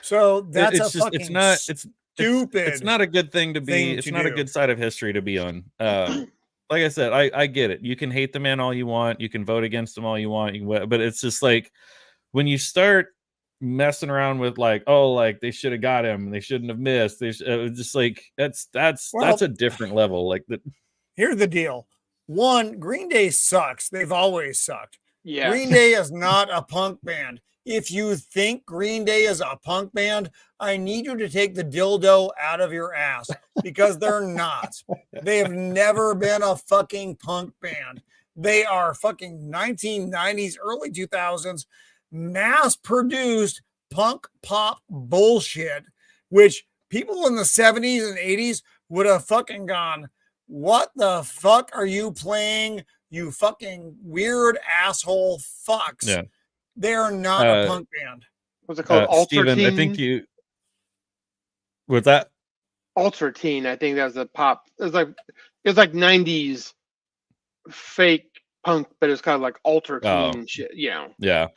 So that's stupid. It's not a good thing to be. It's not a good side of history to be on. Like I said, I get it. You can hate the man all you want. You can vote against him all you want. But it's just like when you start messing around with like, like they should have got him. They shouldn't have missed. Just like that's a different level. Like that. Here's the deal. One, Green Day sucks. They've always sucked. Yeah. Green Day is not a punk band. If you think Green Day is a punk band, I need you to take the dildo out of your ass because they're not. They have never been a fucking punk band. They are fucking 1990s, early 2000s, mass-produced punk pop bullshit, which people in the 70s and 80s would have fucking gone, what the fuck are you playing, you fucking weird asshole fucks? Yeah. They are not a punk band. What's it called? Ultra Steven, Teen? I think you. What's that? Ultra Teen. I think that was a pop. It was like 90s fake punk, but it's kind of like Ultra Teen shit. Yeah.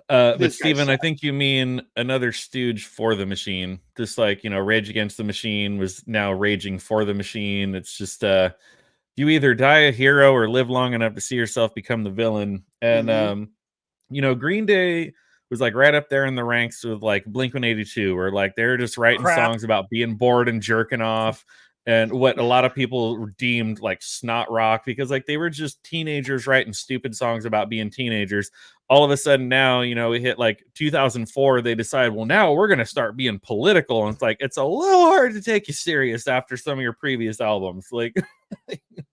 But Steven, I think you mean another stooge for the machine. Just like Rage Against the Machine was now raging for the machine. It's just you either die a hero or live long enough to see yourself become the villain. And Green Day was like right up there in the ranks with like Blink-182, where like they're just writing songs about being bored and jerking off, and what a lot of people deemed like snot rock, because like they were just teenagers writing stupid songs about being teenagers. All of a sudden now, we hit like 2004, they decide, well, now we're going to start being political. And it's like, it's a little hard to take you serious after some of your previous albums. Like,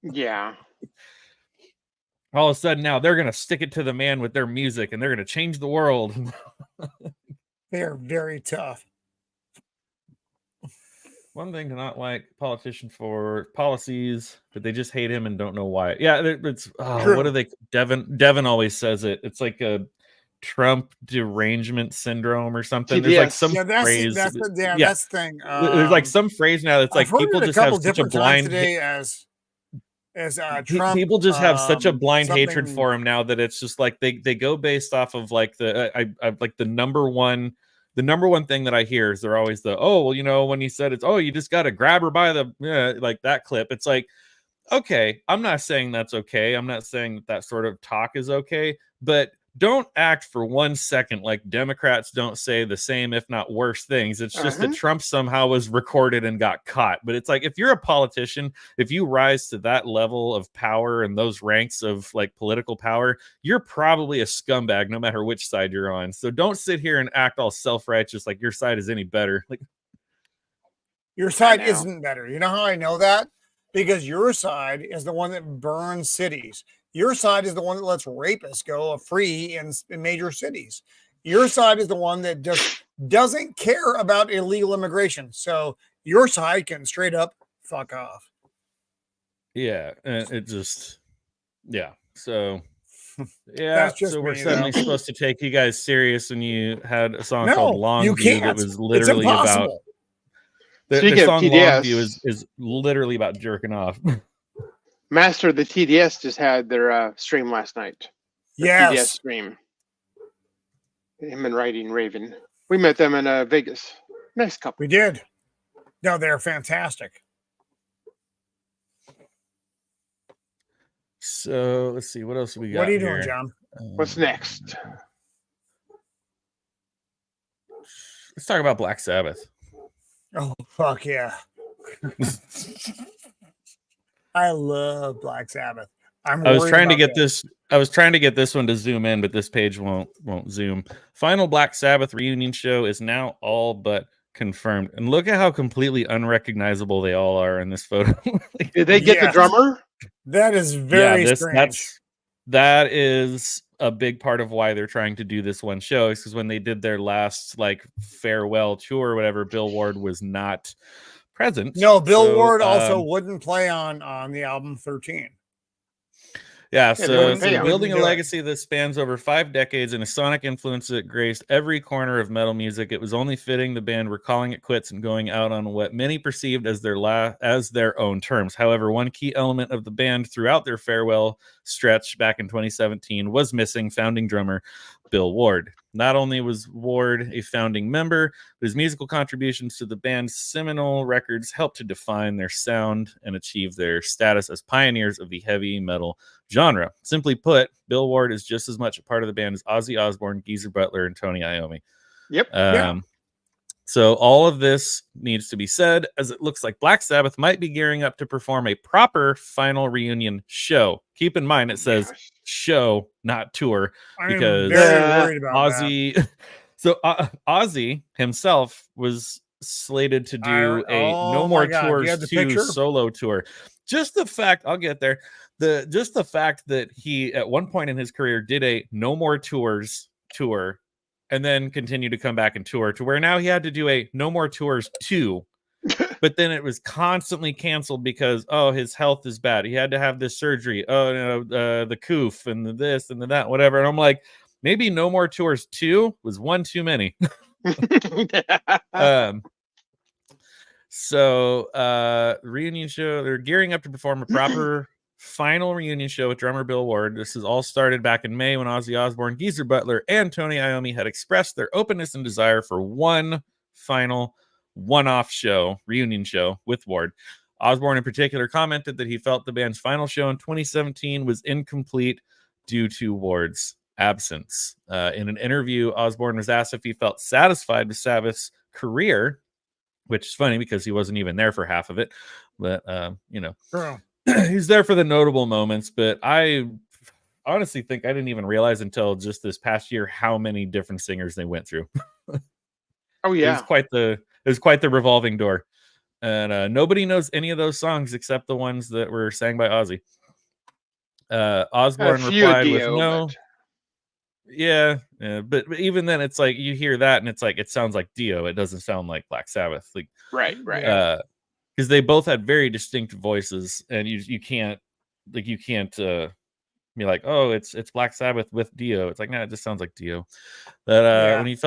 yeah. all of a sudden now they're going to stick it to the man with their music and they're going to change the world. They are very tough. One thing to not like politician for policies, but they just hate him and don't know why. Yeah, it's what do they? Devin always says it. It's like a Trump derangement syndrome or something. There's like some phrase. That's the thing. There's like some phrase now that's like people just have such a blind today as Trump. People just have such a blind hatred for him now that it's just like they go based off of like I like the number one thing that I hear is they're always when he said you just got to grab her by the like that clip. It's like, okay, I'm not saying that's okay. I'm not saying that sort of talk is okay, but don't act for 1 second like Democrats don't say the same, if not worse things. It's just that Trump somehow was recorded and got caught. But it's like, if you're a politician, if you rise to that level of power and those ranks of like political power, you're probably a scumbag no matter which side you're on. So don't sit here and act all self-righteous like your side is any better. Like, your side isn't better. You know how I know that? Because your side is the one that burns cities. Your side is the one that lets rapists go free in major cities. Your side is the one that just doesn't care about illegal immigration. So your side can straight up fuck off. Yeah, it just, yeah. So, yeah. So we're suddenly supposed to take you guys serious when you had a song called Longview that was literally about. The song Longview is literally about jerking off. Master of the TDS just had their stream last night. Yes. TDS stream. Him and Riding Raven. We met them in Vegas. Nice couple. We did. No, they're fantastic. So let's see. What else we got? What are you here? doing, John? What's next? Let's talk about Black Sabbath. Oh, fuck yeah. I love Black Sabbath. I was trying to get this one to zoom in, but this page won't zoom. Final Black Sabbath reunion show is now all but confirmed. And look at how completely unrecognizable they all are in this photo. Did they get the drummer? That is very strange. That is a big part of why they're trying to do this one show, is because when they did their last like farewell tour or whatever, Bill Ward was not present. No, Bill Ward also wouldn't play on the album 13. Yeah, so building a legacy that spans over 5 decades and a sonic influence that graced every corner of metal music, it was only fitting the band were calling it quits and going out on what many perceived as their own terms. However, one key element of the band throughout their farewell stretch back in 2017 was missing founding drummer Bill Ward. Not only was Ward a founding member, but his musical contributions to the band's seminal records helped to define their sound and achieve their status as pioneers of the heavy metal genre. Simply put, Bill Ward is just as much a part of the band as Ozzy Osbourne, Geezer Butler, and Tony Iommi. Yep. So all of this needs to be said, as it looks like Black Sabbath might be gearing up to perform a proper final reunion show. Keep in mind, it says show, not tour, because very worried about Ozzy. That. So Ozzy himself was slated to do a No More Tours 2 solo tour. Just the fact, I'll get there. Just the fact that he at one point in his career did a No More Tours tour and then continued to come back and tour, to where now he had to do a No More Tours 2, but then it was constantly canceled because, his health is bad. He had to have this surgery. The coof and the this and the that, whatever. And I'm like, maybe No More Tours 2 was one too many. So reunion show, they're gearing up to perform a proper final reunion show with drummer Bill Ward. This is all started back in May when Ozzy Osbourne, Geezer Butler, and Tony Iommi had expressed their openness and desire for one final one-off reunion show with Ward. Osbourne in particular commented that he felt the band's final show in 2017 was incomplete due to Ward's absence. In an interview, Osbourne was asked if he felt satisfied with Sabbath's career, which is funny because he wasn't even there for half of it. But, he's there for the notable moments. But I honestly think I didn't even realize until just this past year how many different singers they went through. Oh, yeah. It was quite the revolving door. And nobody knows any of those songs except the ones that were sang by Ozzy. Osborne A few replied with Dio, no. but- Yeah, but even then, it's like you hear that, and it's like it sounds like Dio. It doesn't sound like Black Sabbath, like right. because they both had very distinct voices, and you can't be like, oh, it's Black Sabbath with Dio. It's like, no, it just sounds like Dio. But when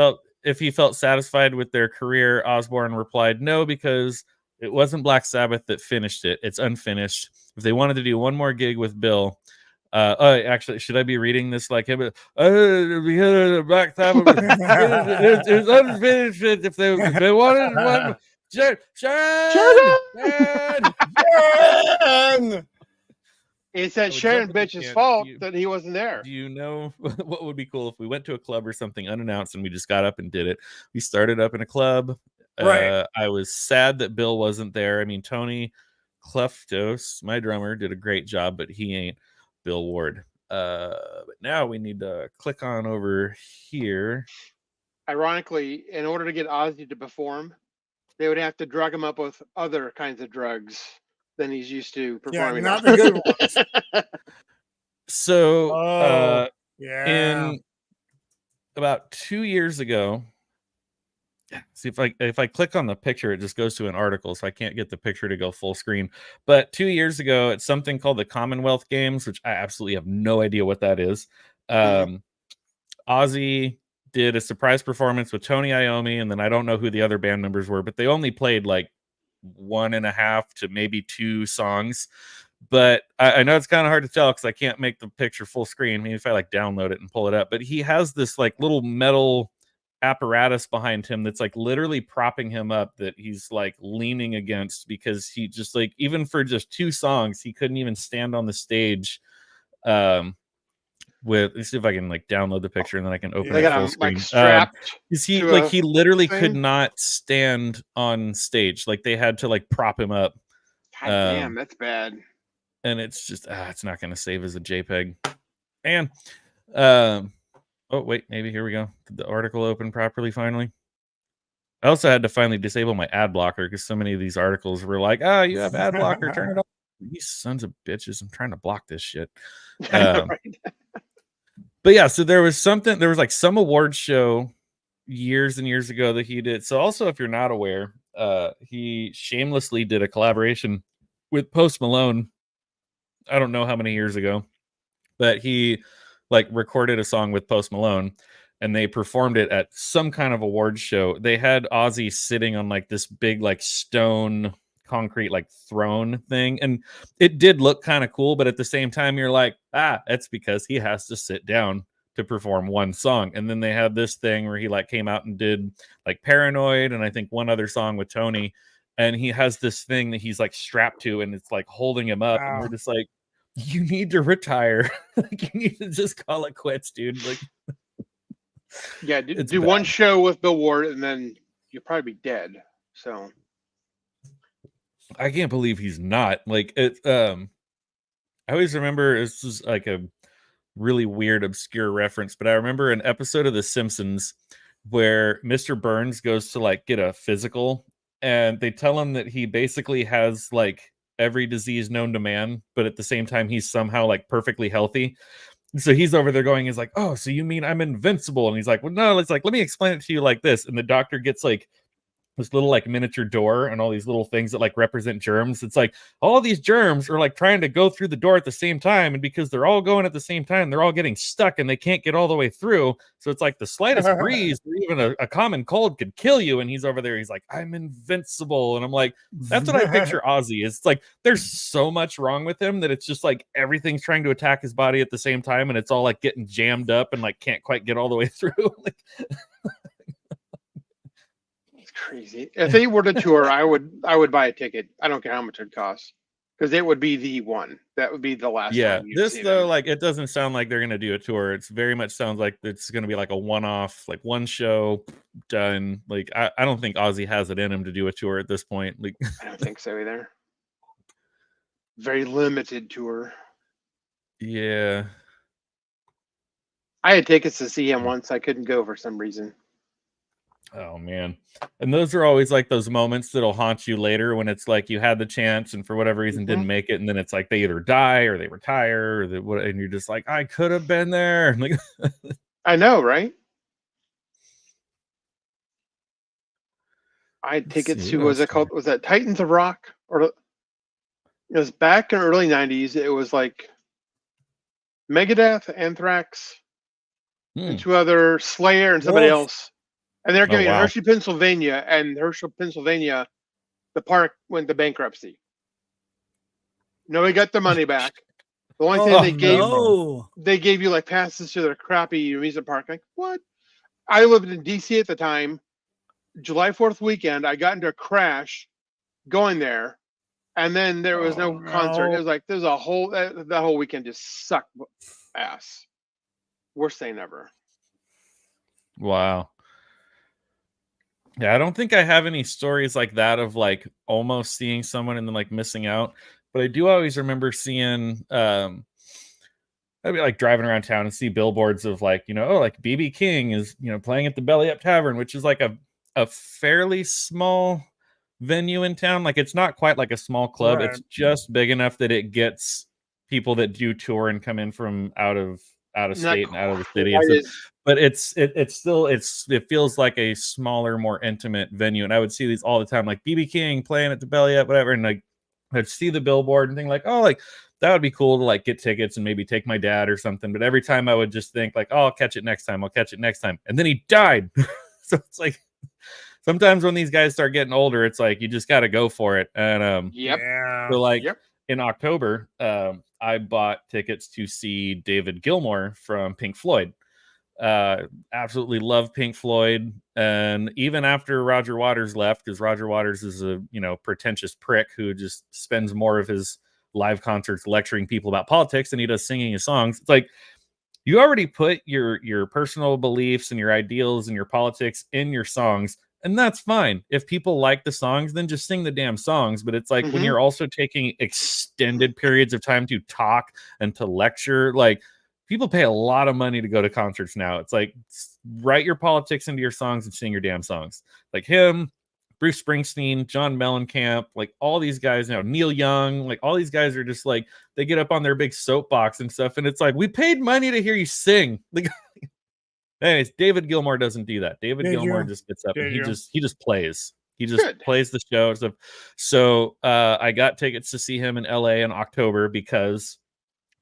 if he felt satisfied with their career, Osborne replied no, because it wasn't Black Sabbath that finished it. It's unfinished. If they wanted to do one more gig with Bill. Actually, should I be reading this like him? Because Black Sabbath is unfinished. If they wanted one, Sharon! It's that Sharon bitch's fault that he wasn't there. Do you know what would be cool if we went to a club or something unannounced and we just got up and did it? We started up in a club. Right. I was sad that Bill wasn't there. I mean, Tony Kleftos, my drummer, did a great job, but he ain't Bill Ward. But now we need to click on over here. Ironically, in order to get Ozzy to perform, they would have to drug him up with other kinds of drugs than he's used to performing. Yeah, not the good ones. So, yeah. In about 2 years ago, see if I click on the picture, it just goes to an article, so I can't get the picture to go full screen. But 2 years ago, it's something called the Commonwealth Games, which I absolutely have no idea what that is. Ozzy did a surprise performance with Tony Iommi, and then I don't know who the other band members were, but they only played like 1.5 to maybe 2 songs. But I know it's kind of hard to tell because I can't make the picture full screen. Maybe if I like download it and pull it up. But he has this like little metal apparatus behind him that's like literally propping him up, that he's like leaning against, because he just like, even for just 2 songs, he couldn't even stand on the stage. Let's see if I can like download the picture and then I can open it full screen. Like strapped. He literally thing? could not stand on stage. Like they had to like prop him up. God damn, that's bad. And it's just it's not going to save as a JPEG. And oh wait, maybe here we go. Did the article open properly finally? I also had to finally disable my ad blocker because so many of these articles were like, you have ad blocker, turn it off. You sons of bitches, I'm trying to block this shit. But yeah, so there was like some awards show years and years ago that he did. So also, if you're not aware, he shamelessly did a collaboration with Post Malone. I don't know how many years ago, but he like recorded a song with Post Malone and they performed it at some kind of awards show. They had Ozzy sitting on like this big like stone concrete like throne thing, and it did look kind of cool, but at the same time you're like, that's because he has to sit down to perform one song. And then they had this thing where he like came out and did like Paranoid and I think one other song with Tony, and he has this thing that he's like strapped to and it's like holding him up. And we're just like, you need to retire. Like, you need to just call it quits, dude. Like, yeah, do one show with Bill Ward and then you'll probably be dead. So I can't believe he's not like it. I always remember, this is like a really weird, obscure reference, but I remember an episode of The Simpsons where Mr. Burns goes to like get a physical, and they tell him that he basically has like every disease known to man, but at the same time he's somehow like perfectly healthy. So he's over there going, he's like, oh, so you mean I'm invincible? And he's like, well, no, it's like, let me explain it to you like this. And the doctor gets like this little like miniature door and all these little things that like represent germs. It's like all these germs are like trying to go through the door at the same time, and because they're all going at the same time, they're all getting stuck and they can't get all the way through. So it's like the slightest breeze or even a common cold could kill you. And he's over there, he's like, I'm invincible. And I'm like, that's what I picture Ozzy is. It's like there's so much wrong with him that it's just like everything's trying to attack his body at the same time, and it's all like getting jammed up and like can't quite get all the way through. Like crazy. If they were to tour, I would buy a ticket. I don't care how much it costs, because it would be the one. That would be the last. Yeah, this though, like it doesn't sound like they're gonna do a tour. It's very much sounds like it's gonna be like a one-off, like one show done. Like I don't think Ozzy has it in him to do a tour at this point. Like I don't think so either. Very limited tour. Yeah. I had tickets to see him once. I couldn't go for some reason. Oh man. And those are always like those moments that'll haunt you later when it's like you had the chance and for whatever reason didn't make it, and then it's like they either die or they retire or and you're just like, I could have been there. Like, I know, right? I had let's tickets see, to, what was else it called, was that Titans of Rock? Or it was back in the early 90s. It was like Megadeth, Anthrax, and two other, Slayer and somebody Wolf. else. And they're Oh, giving it in wow. Hershey, Pennsylvania. And Hershey, Pennsylvania, the park went to bankruptcy. Nobody got their money back. The only thing they gave you like passes to their crappy amusement park. Like, what? I lived in DC at the time. July 4th weekend, I got into a crash going there, and then there was no concert. It was like there's a whole that whole weekend just sucked ass. Worst thing ever. Wow. Yeah, I don't think I have any stories like that of like almost seeing someone and then like missing out. But I do always remember seeing I'd be like driving around town and see billboards of like, oh, like BB King is, playing at the Belly Up Tavern, which is like a fairly small venue in town. Like it's not quite like a small club. Right. It's just big enough that it gets people that do tour and come in from out of state and out of the city. But it feels like a smaller, more intimate venue. And I would see these all the time, like BB King playing at the Belly Up, whatever. And like I'd see the billboard and think like, oh, like that would be cool to like get tickets and maybe take my dad or something. But every time I would just think like, oh, I'll catch it next time. And then he died. So it's like sometimes when these guys start getting older, it's like you just got to go for it. And so like in October, I bought tickets to see David Gilmour from Pink Floyd. Absolutely love Pink Floyd, and even after Roger Waters left, because Roger Waters is a pretentious prick who just spends more of his live concerts lecturing people about politics than he does singing his songs. It's like you already put your personal beliefs and your ideals and your politics in your songs, and that's fine. If people like the songs, then just sing the damn songs. But it's like when you're also taking extended periods of time to talk and to lecture, like people pay a lot of money to go to concerts now. It's like write your politics into your songs and sing your damn songs. Like him, Bruce Springsteen, John Mellencamp, like all these guys now, Neil Young, like all these guys are just like they get up on their big soapbox and stuff, and it's like we paid money to hear you sing. Like, anyways, David Gilmour doesn't do that. David Gilmour just gets up and he just plays. He just plays the show and stuff. So I got tickets to see him in LA in October because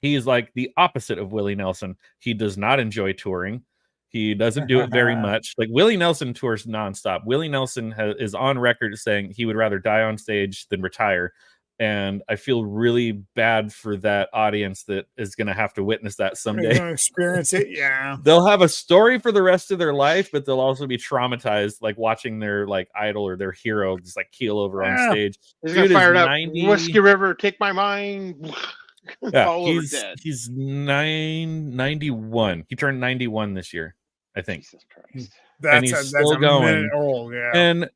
he's like the opposite of Willie Nelson. He does not enjoy touring. He doesn't do it very much. Like Willie Nelson tours nonstop. Willie Nelson is on record saying he would rather die on stage than retire. And I feel really bad for that audience that is going to have to witness that someday. They're gonna experience it, yeah. They'll have a story for the rest of their life, but they'll also be traumatized, like watching their like idol or their hero just like keel over on stage. He's gonna fire it up. Whiskey River, Take My Mind. Yeah, he's 91. He turned 91 this year, I think. Jesus Christ. And he's still going. Old, yeah. And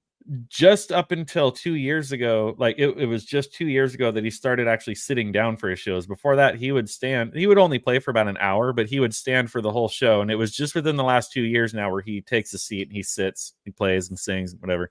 just up until 2 years ago, like it was just 2 years ago that he started actually sitting down for his shows. Before that, he would stand. He would only play for about an hour, but he would stand for the whole show. And it was just within the last 2 years now where he takes a seat and he sits, he plays and sings and whatever.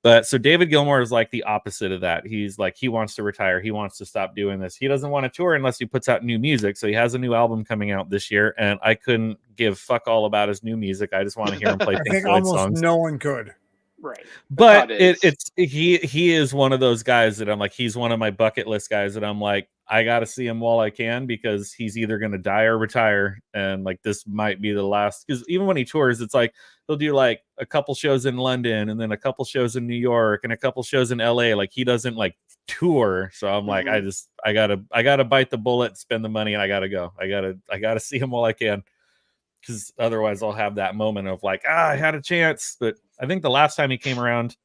But so David Gilmour is like the opposite of that. He's like, he wants to retire. He wants to stop doing this. He doesn't want to tour unless he puts out new music. So he has a new album coming out this year. And I couldn't give fuck all about his new music. I just want to hear him play Pink Floyd songs. No one could. Right. But he is one of those guys that I'm like, he's one of my bucket list guys that I'm like, I got to see him while I can, because he's either going to die or retire. And like, this might be the last, because even when he tours, it's like, he'll do like a couple shows in London and then a couple shows in New York and a couple shows in LA. Like he doesn't like tour. So I'm like, I gotta bite the bullet, spend the money, and I gotta go. I gotta see him while I can. Because otherwise I'll have that moment of like, I had a chance. But I think the last time he came around,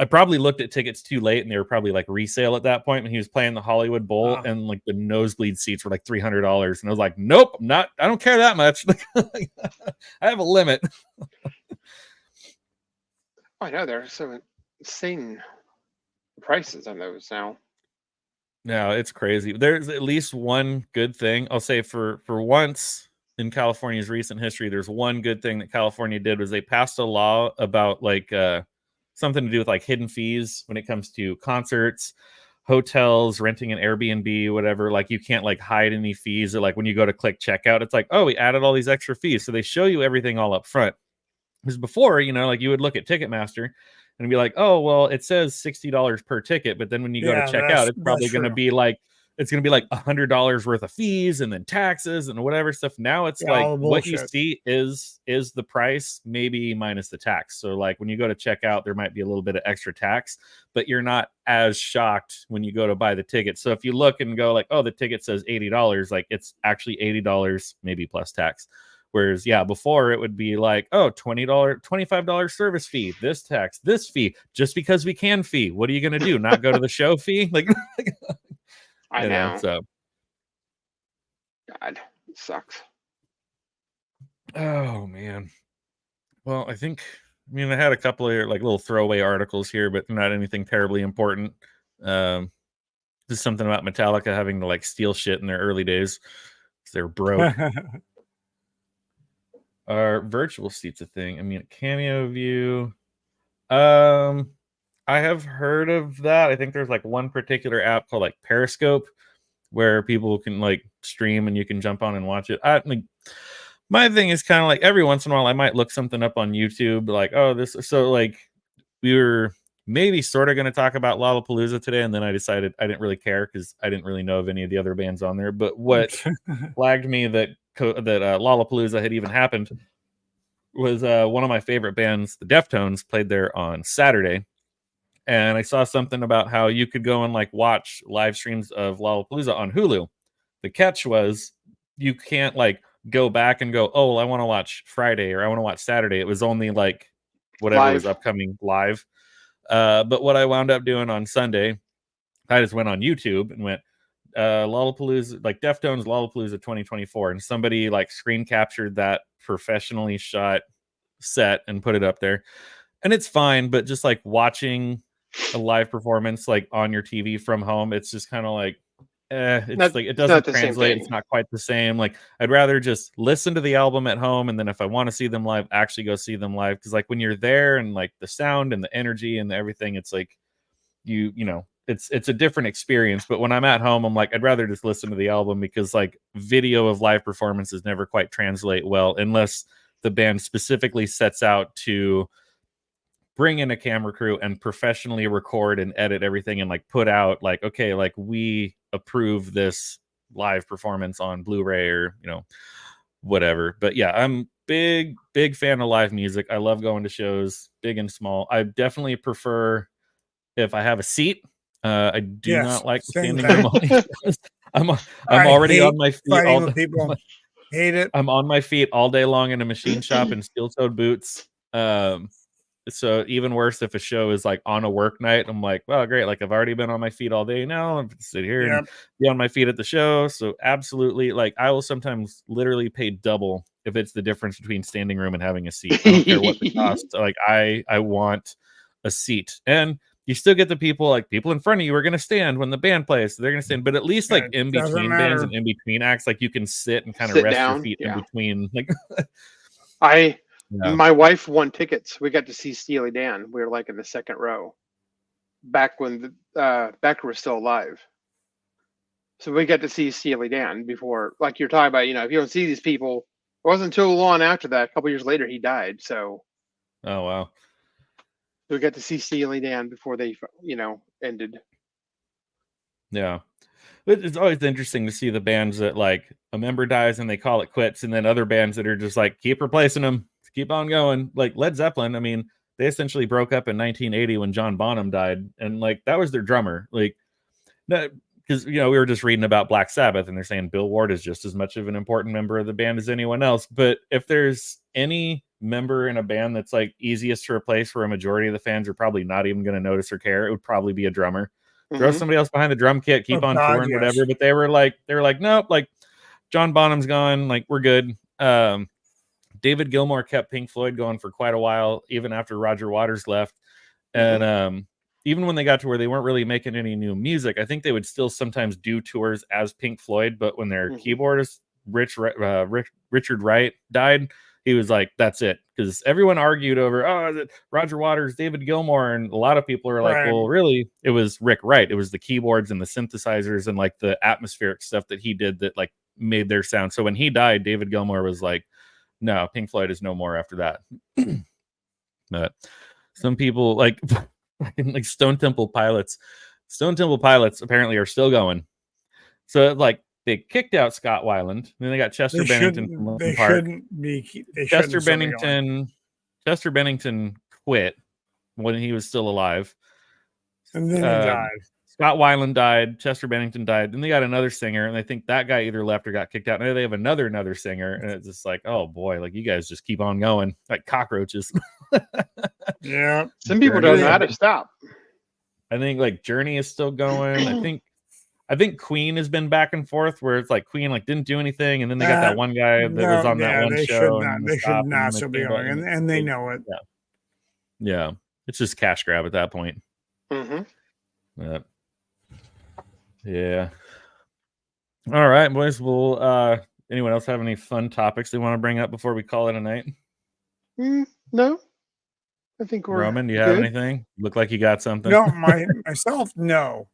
I probably looked at tickets too late and they were probably like resale at that point when he was playing the Hollywood Bowl, and like the nosebleed seats were like $300. And I was like, nope, I don't care that much. I have a limit. I know there are so insane prices on those now. No, it's crazy. There's at least one good thing I'll say for once in California's recent history, there's one good thing that California did was they passed a law about like something to do with like hidden fees when it comes to concerts, hotels, renting an Airbnb, whatever. Like you can't like hide any fees, or like when you go to click checkout, it's like, oh, we added all these extra fees. So they show you everything all up front. Because before, you know, like you would look at Ticketmaster and be like, oh, well, it says $60 per ticket, but then when you go to check out, it's probably going to be like $100 worth of fees and then taxes and whatever stuff. Now it's like what you see is the price, maybe minus the tax. So like when you go to check out, there might be a little bit of extra tax, but you're not as shocked when you go to buy the ticket. So if you look and go like, oh, the ticket says $80, like it's actually $80, maybe plus tax. Whereas, yeah, before it would be like, oh, $20, $25 service fee, this tax, this fee, just because we can fee. What are you going to do? Not go to the show fee? Like, I know. So, God, it sucks. Oh, man. Well, I had a couple of like little throwaway articles here, but not anything terribly important. Just something about Metallica having to like steal shit in their early days because they're broke. Are virtual seats a thing? I mean, Cameo View. I have heard of that. I think there's like one particular app called like Periscope where people can like stream and you can jump on and watch it. My thing is kind of like every once in a while I might look something up on YouTube, like, oh, this. So like we were maybe sort of going to talk about Lollapalooza today, and then I decided I didn't really care because I didn't really know of any of the other bands on there. But what flagged me that Lollapalooza had even happened was one of my favorite bands, the Deftones, played there on Saturday. And I saw something about how you could go and like watch live streams of Lollapalooza on Hulu. The catch was you can't like go back and go, oh, well, I want to watch Friday or I want to watch Saturday. It was only like whatever was upcoming live. But what I wound up doing on Sunday, I just went on YouTube and went Lollapalooza, like Deftones Lollapalooza 2024, and somebody like screen captured that professionally shot set and put it up there. And it's fine, but just like watching a live performance like on your TV from home, it's just kind of like it doesn't translate. It's not quite the same. Like I'd rather just listen to the album at home, and then if I want to see them live, actually go see them live. Because like when you're there and like the sound and the energy and everything, it's like you know it's a different experience. But when I'm at home, I'm like, I'd rather just listen to the album, because like video of live performances never quite translate well unless the band specifically sets out to bring in a camera crew and professionally record and edit everything and like put out like, okay, like we approve this live performance on Blu-ray or, you know, whatever. But yeah, I'm big fan of live music. I love going to shows, big and small. I definitely prefer if I have a seat. I do not like standing room only. I'm already on my feet all day. People hate it. I'm on my feet all day long in a machine shop in steel-toed boots. So even worse if a show is like on a work night, I'm like, well, great. Like I've already been on my feet all day now. I'm sit here and be on my feet at the show. So absolutely, like I will sometimes literally pay double if it's the difference between standing room and having a seat. I don't care what the cost. Like I want a seat. And you still get the people in front of you are going to stand when the band plays. So they're going to stand, but at least like in between bands and in between acts, like you can sit and kind of rest your feet in between. Like my wife won tickets. We got to see Steely Dan. We were like in the second row back when Becker was still alive. So we got to see Steely Dan before, like you're talking about, you know, if you don't see these people, it wasn't too long after that. A couple years later, he died. So, oh, wow. We got to see Steely Dan before they, you know, ended. Yeah. It's always interesting to see the bands that like a member dies and they call it quits, and then other bands that are just like keep replacing them, keep on going. Like Led Zeppelin, I mean, they essentially broke up in 1980 when John Bonham died, and like that was their drummer. Like that, because you know we were just reading about Black Sabbath and they're saying Bill Ward is just as much of an important member of the band as anyone else. But if there's any member in a band that's like easiest to replace, where a majority of the fans are probably not even going to notice or care, it would probably be a drummer. Throw somebody else behind the drum kit, keep on touring, whatever. But they were like, nope, like John Bonham's gone, like we're good. David Gilmour kept Pink Floyd going for quite a while, even after Roger Waters left. And even when they got to where they weren't really making any new music, I think they would still sometimes do tours as Pink Floyd, but when their keyboardist Richard Wright died, he was like, that's it. Because everyone argued over, is it Roger Waters, David Gilmour? And a lot of people are like, Right. well, really, it was Rick Wright. It was the keyboards and the synthesizers and like the atmospheric stuff that he did that like made their sound. So when he died, David Gilmour was like, no, Pink Floyd is no more after that. But some people like Stone Temple Pilots apparently are still going. So like they kicked out Scott Weiland, then they got Chester Bennington from Linkin Park. Chester Bennington quit when he was still alive, and then he died. Scott Weiland died, Chester Bennington died, then they got another singer, and I think that guy either left or got kicked out. Now they have another singer, and it's just like, oh boy, like you guys just keep on going like cockroaches. Yeah, some people don't know how to stop. I think like Journey is still going. I think Queen has been back and forth where it's like Queen like didn't do anything, and then they got that one guy that was on that one show. They should not still be going, and they know it. Yeah, it's just cash grab at that point. Yeah. All right, boys. Well, anyone else have any fun topics they want to bring up before we call it a night? No. I think we're Roman, do you have anything? Look like you got something. No, myself, no.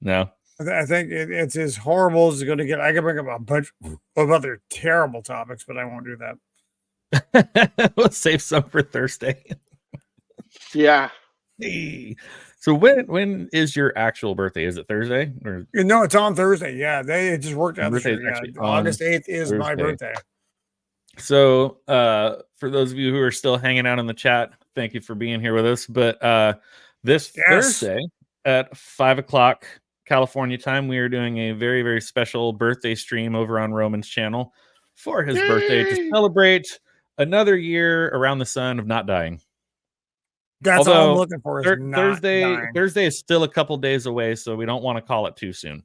No. I think it's as horrible as it's going to get. I can bring up a bunch of other terrible topics, but I won't do that. We'll save some for Thursday. Yeah. So when is your actual birthday? Is it Thursday? Or no, it's on Thursday. Yeah, it just worked out. Yeah. August 8th is Thursday. My birthday. So for those of you who are still hanging out in the chat, thank you for being here with us. But this Thursday at 5:00 California time, we are doing a very, very special birthday stream over on Roman's channel for his birthday to celebrate another year around the sun of not dying. That's all I'm looking for. Thursday is still a couple days away, so we don't want to call it too soon.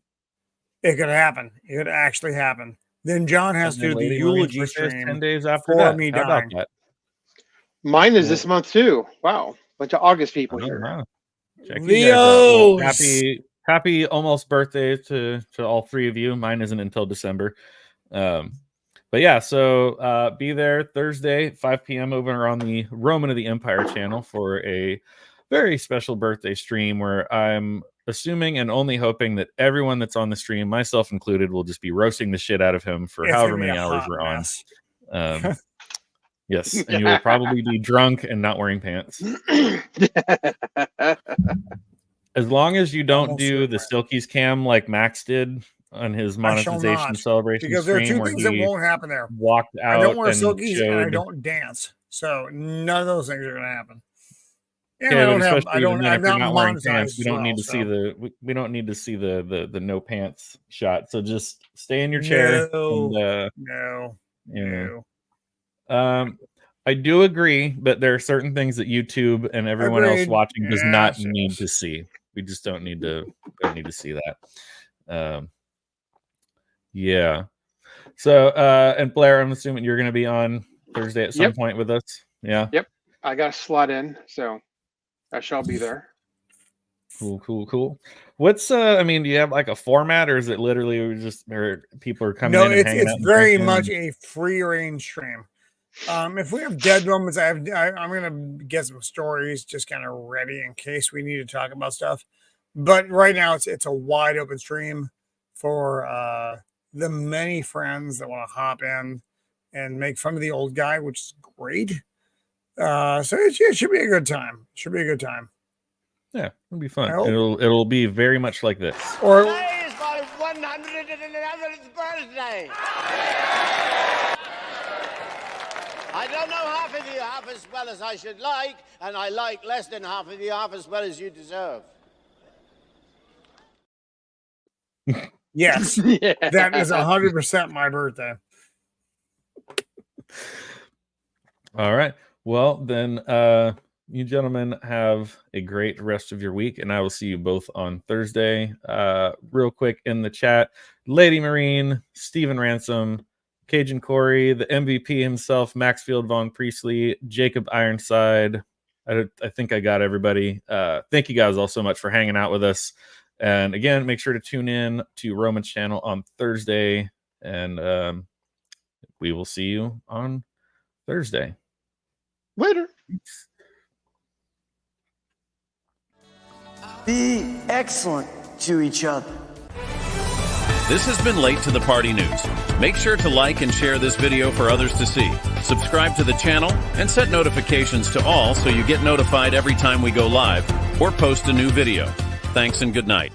It could happen. It could actually happen. Then John has to do the eulogy stream 10 days after me dying. Mine is this month too. Wow, bunch of August people here. Leo, happy almost birthday to all three of you. Mine isn't until December. But yeah, so be there Thursday, 5 p.m. over on the Roman of the Empire channel for a very special birthday stream where I'm assuming and only hoping that everyone that's on the stream, myself included, will just be roasting the shit out of him for however many hours we're on. Yes, and you will probably be drunk and not wearing pants. As long as you don't do the Silkies cam like Max did on his monetization celebration because there are two things that won't happen there. Walked out. I don't wear Silkies and I don't dance, so none of those things are going to happen. And I'm not wearing pants. We don't need to see we don't need to see the no pants shot. So just stay in your chair. No. I do agree, but there are certain things that YouTube and everyone else watching does not need to see. We just don't need to see that. Yeah. So and Blair, I'm assuming you're going to be on Thursday at some point with us. Yeah. Yep. I got a slot in, so I shall be there. Cool. What's do you have like a format, or is it literally just people are coming in and hanging out? It's very much a free range stream. If we have dead moments, I'm gonna get some stories just kind of ready in case we need to talk about stuff. But right now it's a wide open stream for the many friends that want to hop in and make fun of the old guy, which is great. So it should be a good time. Yeah, it'll be fun. It'll be very much like this. Today is my 111th birthday. I don't know half of you half as well as I should like, and I like less than half of you half as well as you deserve. Yes, that is 100% my birthday. All right. Well, then you gentlemen have a great rest of your week, and I will see you both on Thursday. Real quick in the chat, Lady Marine, Stephen Ransom, Cajun Corey, the MVP himself, Maxfield Von Priestley, Jacob Ironside. I think I got everybody. Thank you guys all so much for hanging out with us. And again, make sure to tune in to Roman's channel on Thursday. And we will see you on Thursday. Later. Be excellent to each other. This has been Late to the Party News. Make sure to like and share this video for others to see. Subscribe to the channel and set notifications to all so you get notified every time we go live or post a new video. Thanks and good night.